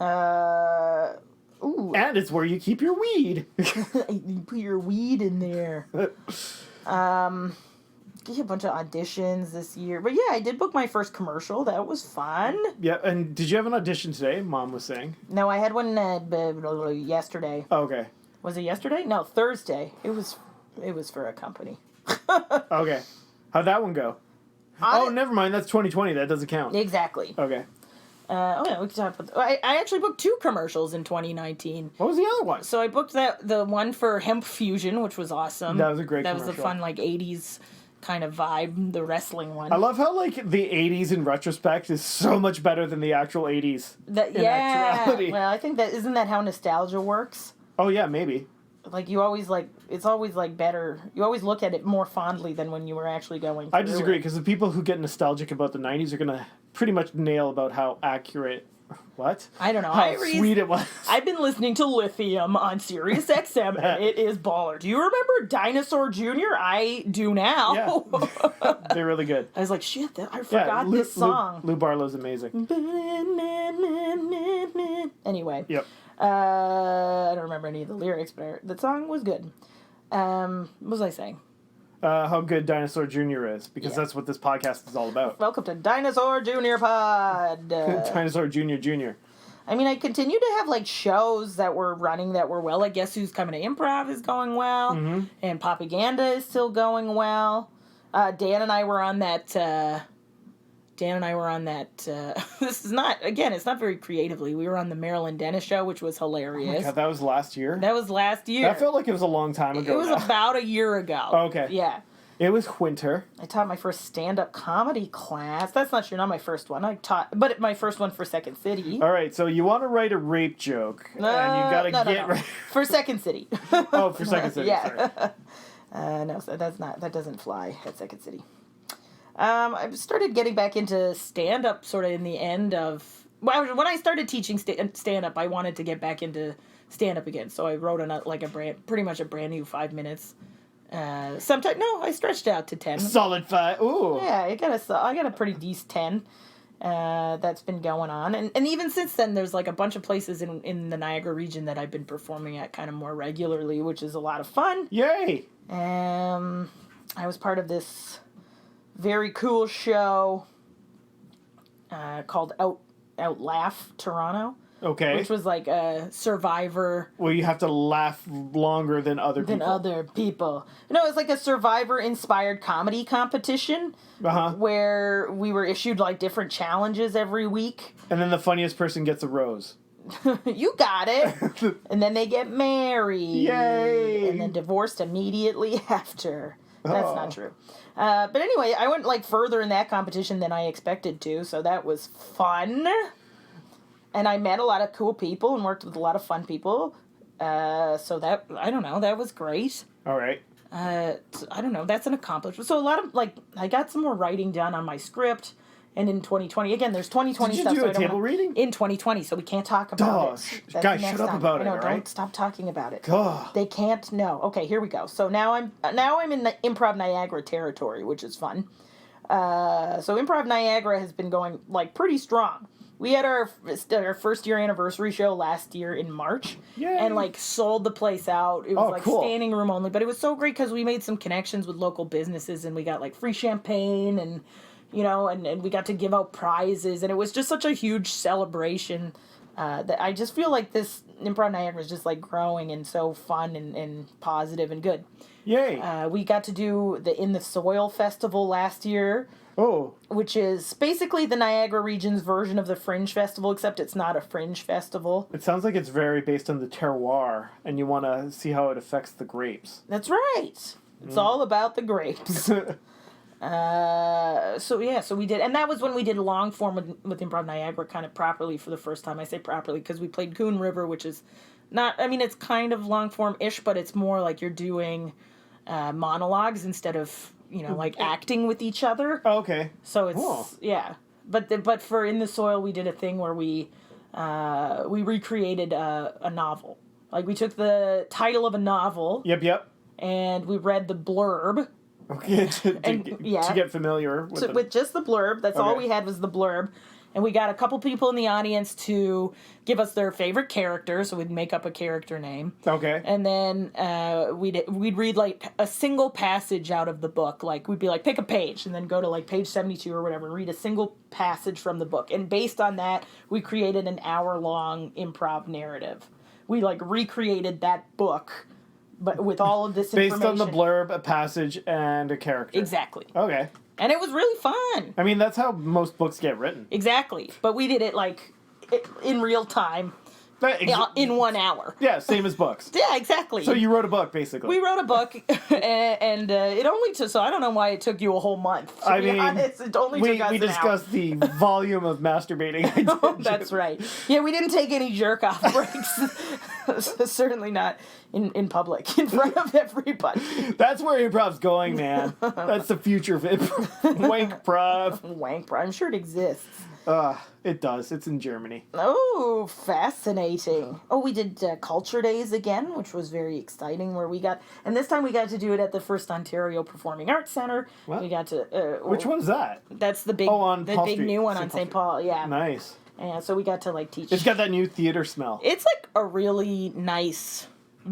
Ooh. And it's where you keep your weed. You put your weed in there. Get a bunch of auditions this year, but yeah, I did book my first commercial. That was fun. Yeah, and did you have an audition today? Mom was saying. No, I had one yesterday. Oh, okay. Was it yesterday? No, Thursday. It was for a company. Okay. How'd that one go? Never mind. That's 2020. That doesn't count. Exactly. Okay. We can talk about I actually booked 2 commercials in 2019. What was the other one? So I booked the one for Hemp Fusion, which was awesome. That was a great commercial. That was a fun 80s kind of vibe, the wrestling one. I love how the 80s in retrospect is so much better than the actual 80s in actuality. Well, I think isn't that how nostalgia works? Oh yeah, maybe. You always it's always better. You always look at it more fondly than when you were actually going through I disagree, because the people who get nostalgic about the 90s are going to pretty much nail about how accurate... What? I don't know. How sweet it was. I've been listening to Lithium on Sirius XM, and it is baller. Do you remember Dinosaur Jr.? I do now. Yeah. They're really good. I was like, shit, I forgot this song. Lou Barlow's amazing. Anyway. Yep. I don't remember any of the lyrics, but the song was good. What was I saying? How good Dinosaur Jr. is, because that's what this podcast is all about. Welcome to Dinosaur Jr. Pod. Dinosaur Jr. Jr. I mean, I continue to have, like, shows that were running that were well. Like, Guess Who's Coming to Improv is going well. Mm-hmm. And Propaganda is still going well. Dan and I were on that... this is not... Again, it's not very creatively. We were on the Marilyn Dennis show, which was hilarious. Oh my God, that was last year? That was last year. That felt like it was a long time ago. It was about a year ago. Oh, okay. Yeah. It was winter. I taught my first stand-up comedy class. That's not not my first one. But my first one for Second City. All right, so you want to write a rape joke, and you got to get right for Second City. Oh, for Second City. Yeah. Sorry. No, so that doesn't fly at Second City. I started getting back into stand-up sort of in the end of... Well, when I started teaching stand-up, I wanted to get back into stand-up again. So I wrote pretty much a brand new 5 minutes. I stretched out to 10. Solid 5. Ooh. Yeah, I got a pretty decent 10. That's been going on. And even since then, there's like a bunch of places in the Niagara region that I've been performing at kind of more regularly, which is a lot of fun. Yay! I was part of this very cool show called Out Laugh Toronto. Okay. Which was like a Survivor. Well, you have to laugh longer than other people. No, it's like a Survivor-inspired comedy competition. Uh-huh. Where we were issued like different challenges every week. And then the funniest person gets a rose. You got it. And then they get married. Yay! And then divorced immediately after. That's not true. But anyway, I went like further in that competition than I expected to, so that was fun. And I met a lot of cool people and worked with a lot of fun people. So that, I don't know, that was great. All right. I don't know, that's an accomplishment. So a lot of, like, I got some more writing done on my script. And in 2020, again, there's 2020 stuff. Did you do a table reading? In 2020, so we can't talk about it. Guys, shut up about it, all right? Don't stop talking about it. God. They can't know. Okay, here we go. So now I'm in the Improv Niagara territory, which is fun. So Improv Niagara has been going, like, pretty strong. We had our first year anniversary show last year in March. Yay. And, like, sold the place out. It was, cool. Standing room only. But it was so great because we made some connections with local businesses and we got, like, free champagne and, you know, and we got to give out prizes. And it was just such a huge celebration that I just feel like this Improv Niagara is just, like, growing and so fun and positive and good. Yay. We got to do the In the Soil Festival last year. Oh. Which is basically the Niagara region's version of the Fringe Festival, except it's not a Fringe Festival. It sounds like it's very based on the terroir, and you want to see how it affects the grapes. That's right. It's all about the grapes. So we did, and that was when we did long form with Improv Niagara kind of properly for the first time. I say properly because we played Coon River, which is not, I mean, it's kind of long form-ish, but it's more like you're doing monologues instead of, you know, like acting with each other. Oh, okay. So it's, yeah. But for In the Soil, we did a thing where we recreated a novel. Like, we took the title of a novel. Yep. And we read the blurb. Okay, to get familiar with just the blurb. That's all we had was the blurb. And we got a couple people in the audience to give us their favorite character, so we'd make up a character name. Okay. And then we'd read, like, a single passage out of the book. Like, we'd be like, pick a page, and then go to, like, page 72 or whatever, and read a single passage from the book. And based on that, we created an hour-long improv narrative. We, like, recreated that book, but with all of this information. Based on the blurb, a passage, and a character. Exactly. Okay. And it was really fun. I mean, that's how most books get written. Exactly. But we did it, like, in real time. In 1 hour. Yeah, same as books. Yeah, exactly. So you wrote a book, basically. We wrote a book, and it only took, so I don't know why it took you a whole month. To be honest, it only took us we an hour. discussed the volume of masturbating I did. Oh, that's right. Yeah, we didn't take any jerk-off breaks. Certainly not in public, in front of everybody. That's where improv's going, man. That's the future of improv. Wank-prov. Wank-prov. I'm sure it exists. It does. It's in Germany. Oh, fascinating. Oh, we did Culture Days again, which was very exciting, and this time we got to do it at the First Ontario Performing Arts Center. What? We got to... Which one's that? That's the big, on Paul big Street. new one on St. Paul, yeah. Nice. And so we got to, like, teach... It's got that new theater smell. It's, like, a really nice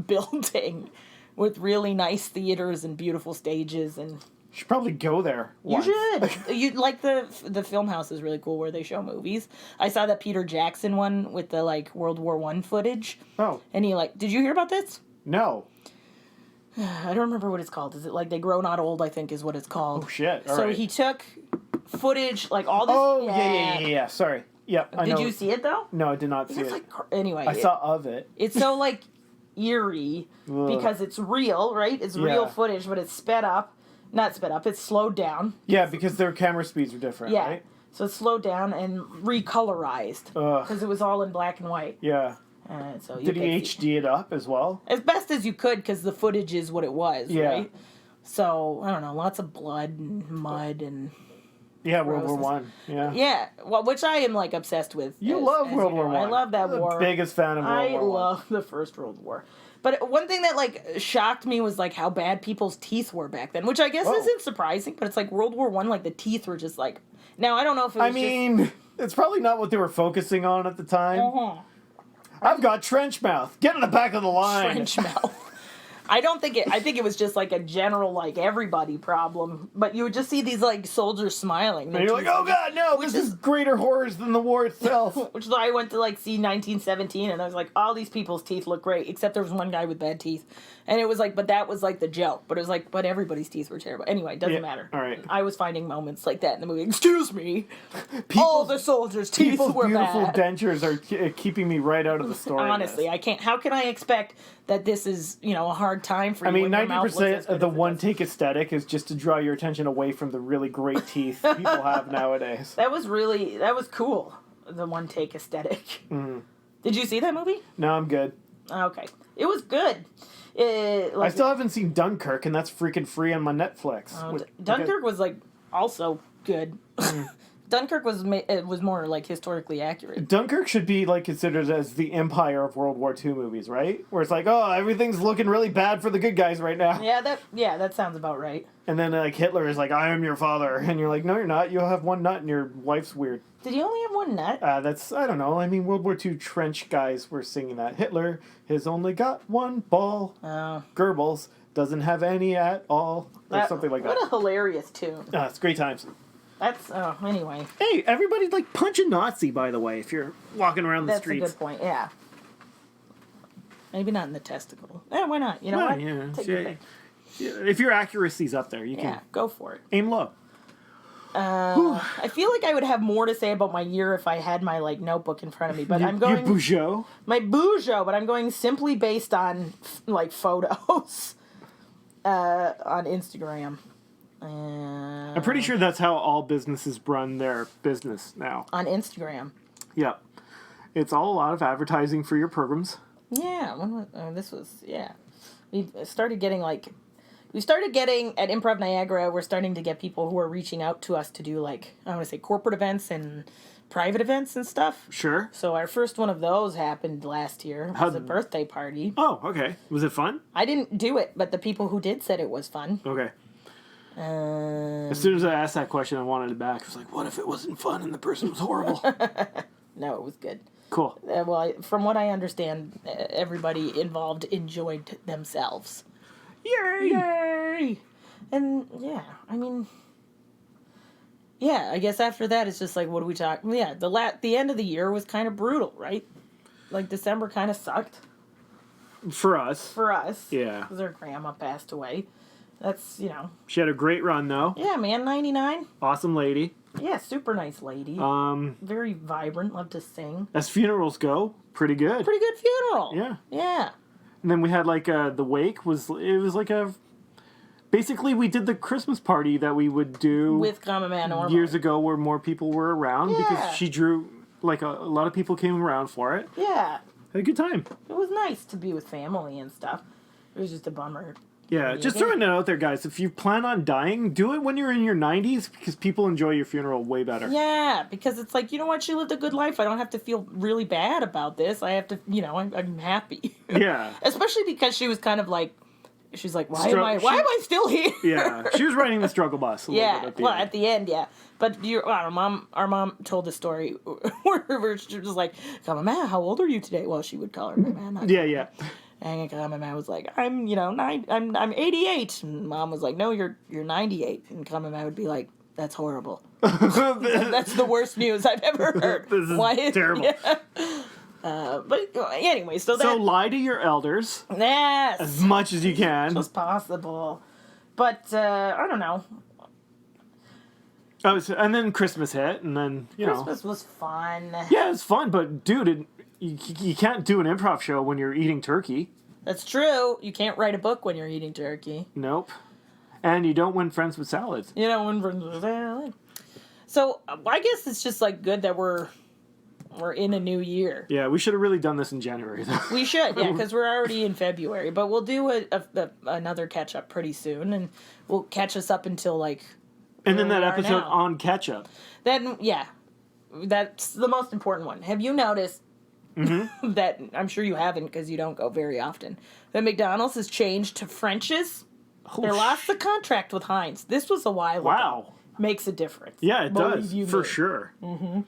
building with really nice theaters and beautiful stages and... Should probably go there. You once. should. You like the film house is really cool where they show movies. I saw that Peter Jackson one with the like World War I footage. Oh. And he like, did you hear about this? No. I don't remember what it's called. Is it like They Grow Not Old, I think is what it's called. Oh, shit. All so right. he took footage, like all this. Oh, yeah. Sorry. Yep, I know. Did you see it, though? No, I did not see It's it. like, anyway. I saw of it. It's so, like, eerie because it's real, right? It's real footage, but it's sped up. Not sped up, it's slowed down. Yeah, because their camera speeds are different, Yeah. right? So it's slowed down and recolorized. Because it was all in black and white. Yeah. So Did he HD it up as well? As best as you could, because the footage is what it was, right? So, I don't know, lots of blood and mud and... Yeah, World War One. Yeah. Yeah, well, which I am, like, obsessed with. You love World War One. I love that I'm war. the biggest fan of World War One. I love the First World War. But one thing that, like, shocked me was, like, how bad people's teeth were back then, which I guess isn't surprising, but it's like World War One, like, the teeth were just, like... Now, I don't know if it was it's probably not what they were focusing on at the time. I've got trench mouth. Get in the back of the line. Trench mouth. I think it was just like a general, like, everybody problem. But you would just see these, like, soldiers smiling. And you're like, oh god, no, this is greater horrors than the war itself. Which is why I went to, like, see 1917, and I was like, all these people's teeth look great, except there was one guy with bad teeth. And it was like, but that was, like, the joke. But it was like, but everybody's teeth were terrible. Anyway, it doesn't matter. All right. I was finding moments like that in the movie. Excuse me. All the soldiers' teeth were beautiful bad. dentures are keeping me right out of the story. Honestly, I can't. How can I expect that this is, a hard time for you? I mean, when your mouth looks as 90% good of the as it one does? take aesthetic is just to draw your attention away from the really great teeth people have nowadays. That was cool. The one take aesthetic. Mm-hmm. Did you see that movie? No, I'm good. Okay, it was good. I still haven't seen Dunkirk, and that's freaking free on my Netflix. Dunkirk was like also good. Dunkirk was more like historically accurate. Dunkirk should be like considered as the Empire of World War II movies, right? Where it's like, oh, everything's looking really bad for the good guys right now. Yeah, that sounds about right. And then like Hitler is like, I am your father, and you're like, no, you're not. You'll have one nut, and your wife's weird. Did he only have one nut? I don't know. I mean, World War II trench guys were singing that. Hitler has only got one ball. Oh. Goebbels doesn't have any at all. Or something like that. What a hilarious tune. It's great times. Anyway. Hey, everybody's like punch a Nazi, by the way, if you're walking around the streets. That's a good point, yeah. Maybe not in the testicle. Yeah, why not? You know what? Yeah. Take your pick. If your accuracy's up there, you can go for it. aim low. I feel like I would have more to say about my year if I had my like notebook in front of me, but I'm going Your Peugeot? My Peugeot, but I'm going simply based on like photos on Instagram. I'm pretty sure that's how all businesses run their business now. On Instagram. Yep. It's all a lot of advertising for your programs. Yeah, we started getting at Improv Niagara, we're starting to get people who are reaching out to us to do like, I want to say corporate events and private events and stuff. Sure. So our first one of those happened last year. It was a birthday party. Oh, okay. Was it fun? I didn't do it, but the people who did said it was fun. Okay. As soon as I asked that question, I wanted it back. I was like, what if it wasn't fun and the person was horrible? No, it was good. Cool. From what I understand, everybody involved enjoyed themselves. Yay! Yay! And I guess after that it's just like, what do we talk? Yeah, the end of the year was kind of brutal, right? Like December kind of sucked. For us. Yeah. Because our grandma passed away. That's, She had a great run, though. Yeah, man, 99. Awesome lady. Yeah, super nice lady. Very vibrant, loved to sing. As funerals go, pretty good. Pretty good funeral. Yeah. Yeah. And then we had like the wake was like basically we did the Christmas party that we would do with Grandma Man years ago where more people were around because she drew like a lot of people came around for it. Yeah. Had a good time. It was nice to be with family and stuff. It was just a bummer. Yeah, just throwing it out there, guys. If you plan on dying, do it when you're in your 90s because people enjoy your funeral way better. Yeah, because it's like, you know what? She lived a good life. I don't have to feel really bad about this. I have to, I'm happy. Yeah. Especially because she was kind of like, she's like, why am I still here? Yeah, she was riding the struggle bus. At the end, yeah. But our mom told a story where she was like, "Come on, man, how old are you today?" Well, she would call her my man. Yeah. And Kamama was like, I'm 88. And Mom was like, no, you're 98. And Kamama would be like, that's horrible. That's the worst news I've ever heard. This is terrible. Yeah. But anyway, so lie to your elders. Yes. As much as you can. As possible. But, I don't know. Oh, and then Christmas hit, and then, Christmas was fun. Yeah, it's fun, but, dude, you can't do an improv show when you're eating turkey. That's true. You can't write a book when you're eating turkey. Nope. And you don't win friends with salads. You don't win friends with salad. So, I guess it's just, good that we're in a new year. Yeah, we should have really done this in January, though. We should, yeah, because we're already in February. But we'll do another catch-up pretty soon, and we'll catch us up until, And then that episode on ketchup. Then, yeah, that's the most important one. Have you noticed that, I'm sure you haven't because you don't go very often, that McDonald's has changed to French's? They lost the contract with Heinz. This was a while ago. Wow. Makes a difference. Yeah, it does, for sure. Mm-hmm.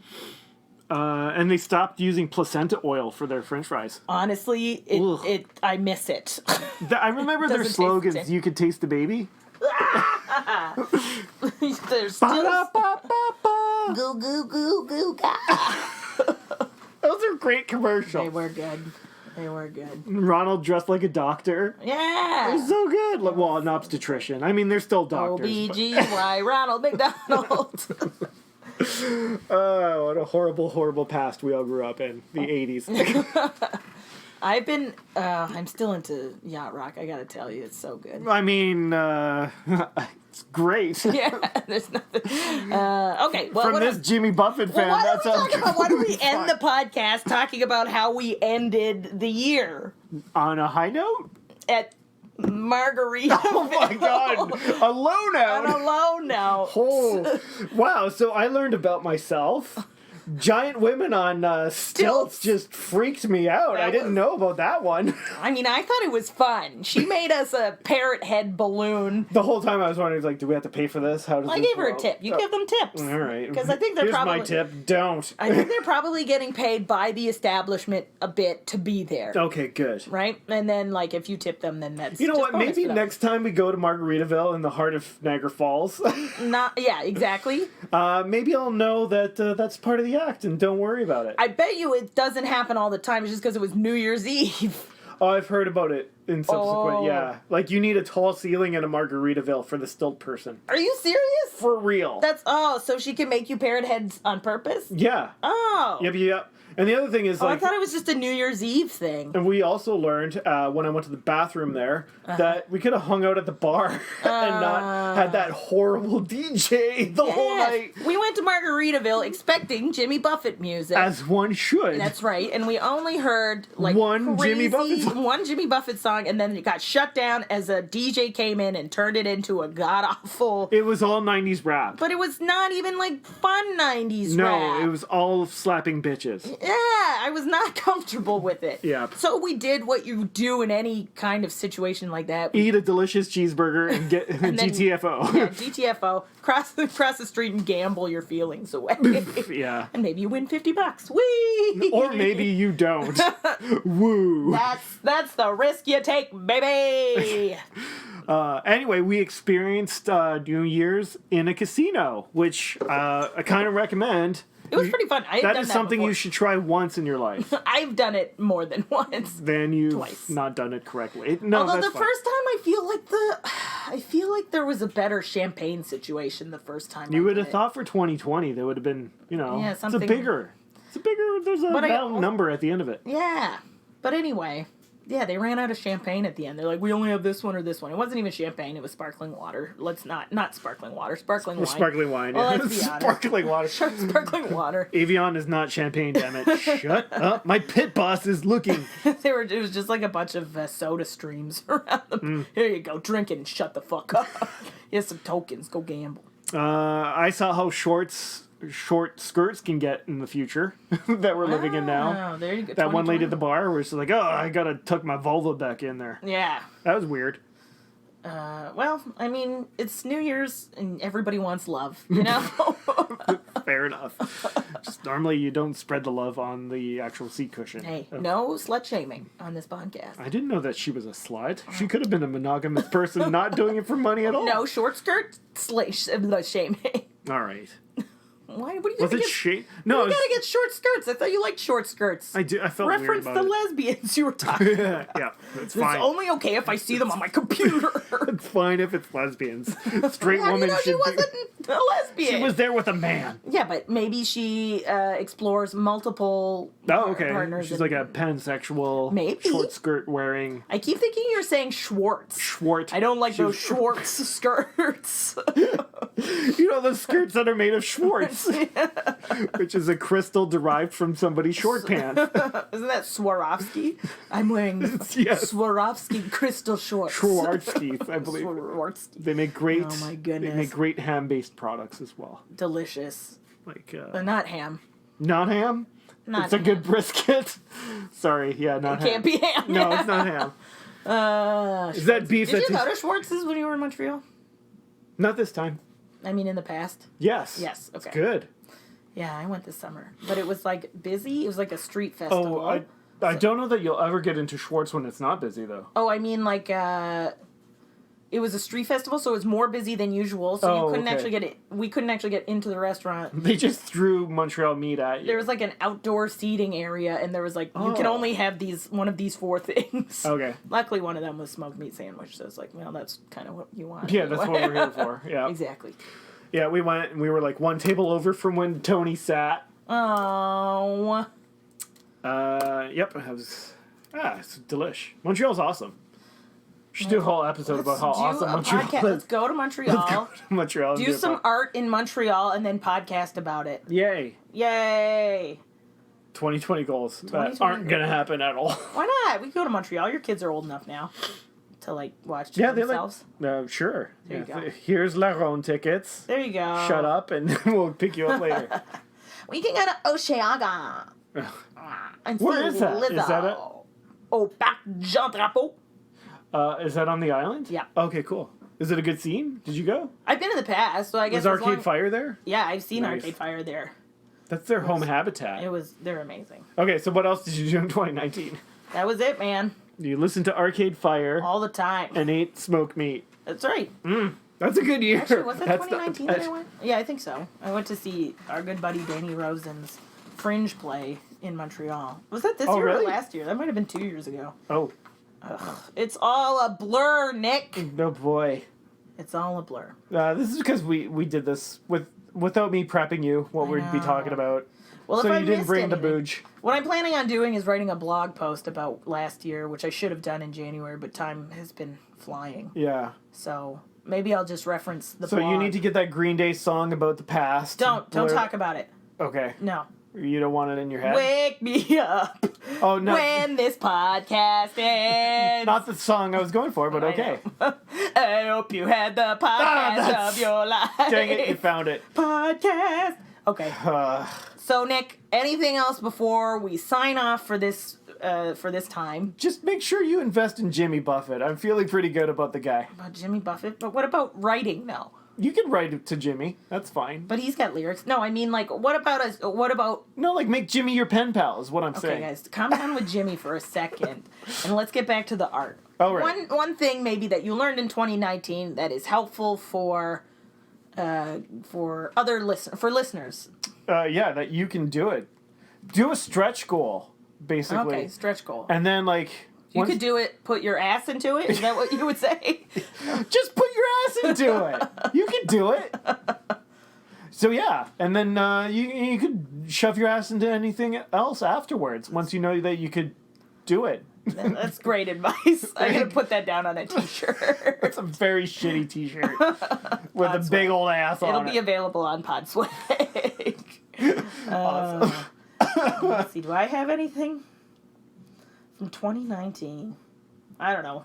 And they stopped using placenta oil for their French fries. Honestly, I miss it. I remember their slogans, you could taste the baby. There's still goo goo goo goo ga. Those are great commercials. They were good. Ronald dressed like a doctor. Yeah. It was so good. Well, an obstetrician. I mean, they're still doctors. OBGY Ronald McDonald. Oh, what a horrible, horrible past we all grew up in. The 80s. I'm still into yacht rock, I gotta tell you. It's so good. I mean, it's great. Yeah, there's nothing. Okay, well, From this Jimmy Buffett fan, why don't we end the podcast talking about how we ended the year? On a high note? At Margarita. Oh my God. A low note. On a low note. Oh, wow. So I learned about myself. Giant women on stilts just freaked me out. I didn't know about that one. I mean, I thought it was fun. She made us a parrot head balloon. The whole time I was wondering, do we have to pay for this? How does I gave her a tip. You give them tips. All right. Because I think they're Here's probably... my tip. Don't. I think they're probably getting paid by the establishment a bit to be there. Okay, good. Right? And then, if you tip them, then that's... You know what? Maybe next time we go to Margaritaville in the heart of Niagara Falls. Yeah, exactly. Maybe I'll know that that's part of the act and don't worry about it. I bet you it doesn't happen all the time. It's just because it was New Year's Eve. Oh, I've heard about it in subsequent, yeah. You need a tall ceiling in a Margaritaville for the stilt person. Are you serious? For real. So she can make you parrot heads on purpose? Yeah. Oh. Yep. And the other thing is, I thought it was just a New Year's Eve thing. And we also learned, when I went to the bathroom there, that we could have hung out at the bar and not had that horrible DJ the whole night. We went to Margaritaville expecting Jimmy Buffett music. As one should. That's right. And we only heard, one Jimmy Buffett song. One Jimmy Buffett song, and then it got shut down as a DJ came in and turned it into a god-awful... It was all 90s rap. But it was not even, fun 90s rap. No, it was all slapping bitches. Yeah, I was not comfortable with it. Yeah. So we did what you do in any kind of situation like that. Eat a delicious cheeseburger and get GTFO. Yeah, GTFO. Cross the street and gamble your feelings away. Yeah. And maybe you win $50. Whee! Or maybe you don't. Woo. That's the risk you take, baby. Anyway, we experienced New Year's in a casino, which I kind of recommend. It was pretty fun. That is something you should try once in your life. I've done it more than once. Then you've Twice. Not done it correctly. No, Although that's the fine. first time I feel like there was a better champagne situation the first time. You would have thought for 2020 there would have been, Yeah, something... there's a number at the end of it. Yeah. But anyway, yeah, they ran out of champagne at the end. They're like, we only have this one or this one. It wasn't even champagne, it was sparkling water. Not sparkling water, sparkling wine. Sparkling wine, well, yeah. Let's be honest. Sparkling water. Sparkling water. Evian is not champagne, damn it. Shut up. My pit boss is looking. It was just like a bunch of soda streams around them. Here you go, drink it and shut the fuck up. Here's some tokens, go gamble. I saw how short skirts can get in the future that we're living in now. Oh, there you go. That one lady at the bar where she's like, oh, I gotta tuck my vulva back in there. Yeah. That was weird. Well, I mean, it's New Year's and everybody wants love, you know? Fair enough. Just normally you don't spread the love on the actual seat cushion. Hey, no slut shaming on this podcast. I didn't know that she was a slut. She could have been a monogamous person not doing it for money at all. No short skirt shaming. All right. Why? What are you Was gonna it get? shame? No, You gotta get short skirts. I thought you liked short skirts. I do. I felt weird Reference about the it. lesbians you were talking about. Yeah, it's It's fine. only okay if I see them on my computer. It's fine if it's lesbians. Straight How do you woman know she should be. wasn't a lesbian? She was there with a man. Yeah, but maybe she explores multiple Oh, okay. partners. She's like a pansexual, Maybe. short skirt wearing I keep thinking you're saying Schwartz. Schwartz. I don't like those Schwartz skirts. You know those skirts that are made of Schwartz, which is a crystal derived from somebody's short pants. Isn't that Swarovski? I'm wearing Yes. Swarovski crystal shorts. Schwarzkopf, I believe. Swarovski. They make great. Oh my They goodness. make great ham-based products as well. Delicious. Like But not ham. not ham. Not It's a ham. good brisket. Sorry, yeah, not ham. Can't be ham. No, it's not ham. Is that beef? Did that you go to Schwartz's when you were in Montreal? Not this time. I mean, in the past? Yes. Yes, okay. It's good. Yeah, I went this summer. But it was like busy. It was like a street festival. Oh, I don't know that you'll ever get into Schwartz when it's not busy though. Oh, I mean, like, it was a street festival, so it was more busy than usual. So Oh, you couldn't okay. actually get it. We couldn't actually get into the restaurant. They just threw Montreal meat at you. There was like an outdoor seating area, and there was like you can Oh. only have one of these 4 things. Okay. Luckily, one of them was smoked meat sandwich. So it's like, well, that's kind of what you want. Yeah, that's what anyway. we're here for. Yeah. Exactly. Yeah, we went and we were like one table over from when Tony sat. Oh. Yep, it was. It's delish. Montreal's awesome. We should do a whole episode about how awesome Montreal podcast. is. Let's go to Montreal. Montreal. and Do a some pod- art in Montreal and then podcast about it. Yay! Yay! 2020 goals that 2020 aren't gonna happen at all. Why not? We can go to Montreal. Your kids are old enough now to like watch Yeah, they themselves. sure. There you Yeah. go. Here's La Ronde tickets. There you go. Shut up, and we'll pick you up later. We can go to Oceaga. And Where see is that? Lizzo. Is that it? Au Parc Jean Drapeau. Is that on the island? Yeah. Okay, cool. Is it a good scene? Did you go? I've been in the past, so I guess Was Arcade Fire there? Yeah, I've seen Nice. Arcade Fire there. That's their home habitat. They're amazing. Okay, so what else did you do in 2019? That was it, man. You listened to Arcade Fire All the time. and ate smoked meat. That's right. That's a good year. Actually, was that That's 2019 that I went? Yeah, I think so. I went to see our good buddy Danny Rosen's Fringe play in Montreal. Was that this Oh, year really? or last year? That might have been 2 years ago. Oh, It's all a blur, Nick. no boy. It's all a blur. This is because we did this without me prepping you what I we'd be know. talking about. Well, So if I you didn't missed bring the anything- booge. What I'm planning on doing is writing a blog post about last year, which I should have done in January, but time has been flying. Yeah. So maybe I'll just reference the So blog. you need to get that Green Day song about the past. Don't Blur- talk about it. Okay. No. You don't want it in your head? Wake me up Oh, no. when this podcast ends. Not the song I was going for, but I okay. know. I hope you had the podcast that's- of your life. Dang it, you found it. Podcast. Okay. So Nick, anything else before we sign off for this time? Just make sure you invest in Jimmy Buffett. I'm feeling pretty good about the guy. About Jimmy Buffett? But what about writing though? You can write it to Jimmy. That's fine. But he's got lyrics. No, I mean like what about No, like make Jimmy your pen pal is what I'm Okay, saying. guys, calm down with Jimmy for a second, and let's get back to the art. All right. One thing maybe that you learned in 2019 that is helpful for listeners. Yeah, that you can do it. Do a stretch goal, basically. Okay, stretch goal. And then like You once- could do it. Put your ass into it. Is that what you would say? just put your ass into it. You can do it. So yeah, and then you could shove your ass into anything else afterwards once you know that you could do it. That's great advice. I'm gonna put that down on a T-shirt. It's a very shitty T-shirt with a big old ass on It'll it. be available on Podswag. Awesome. Let's see. Do I have anything from 2019? I don't know.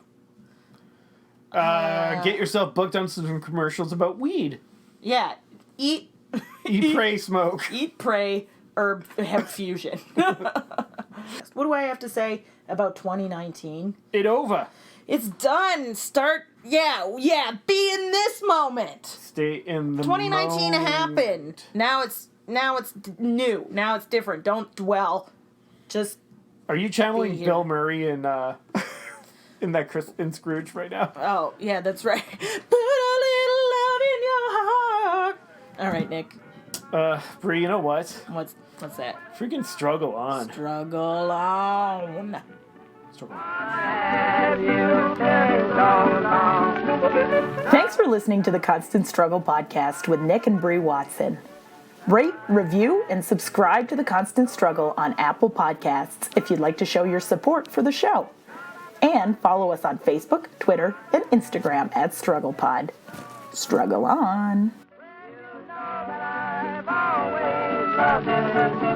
Get yourself booked on some commercials about weed. Yeah, eat, Eat, pray, smoke. eat, pray, herb, have fusion. What do I have to say about 2019? It over. It's done. Start. Yeah. Be in this moment. Stay in the 2019 moment. happened. Now it's new. Now it's different. Don't dwell. Just. Are you channeling here. Bill Murray in in Scrooge right now? Oh yeah, that's right. Put a little love in your heart. All right, Nick. Brie, you know what? What's that? Freaking struggle on. Struggle on. Struggle. Thanks for listening to the Constant Struggle podcast with Nick and Brie Watson. Rate, review, and subscribe to the Constant Struggle on Apple Podcasts if you'd like to show your support for the show. And follow us on Facebook, Twitter, and Instagram at SstrugglePod. Struggle on. Always loved you.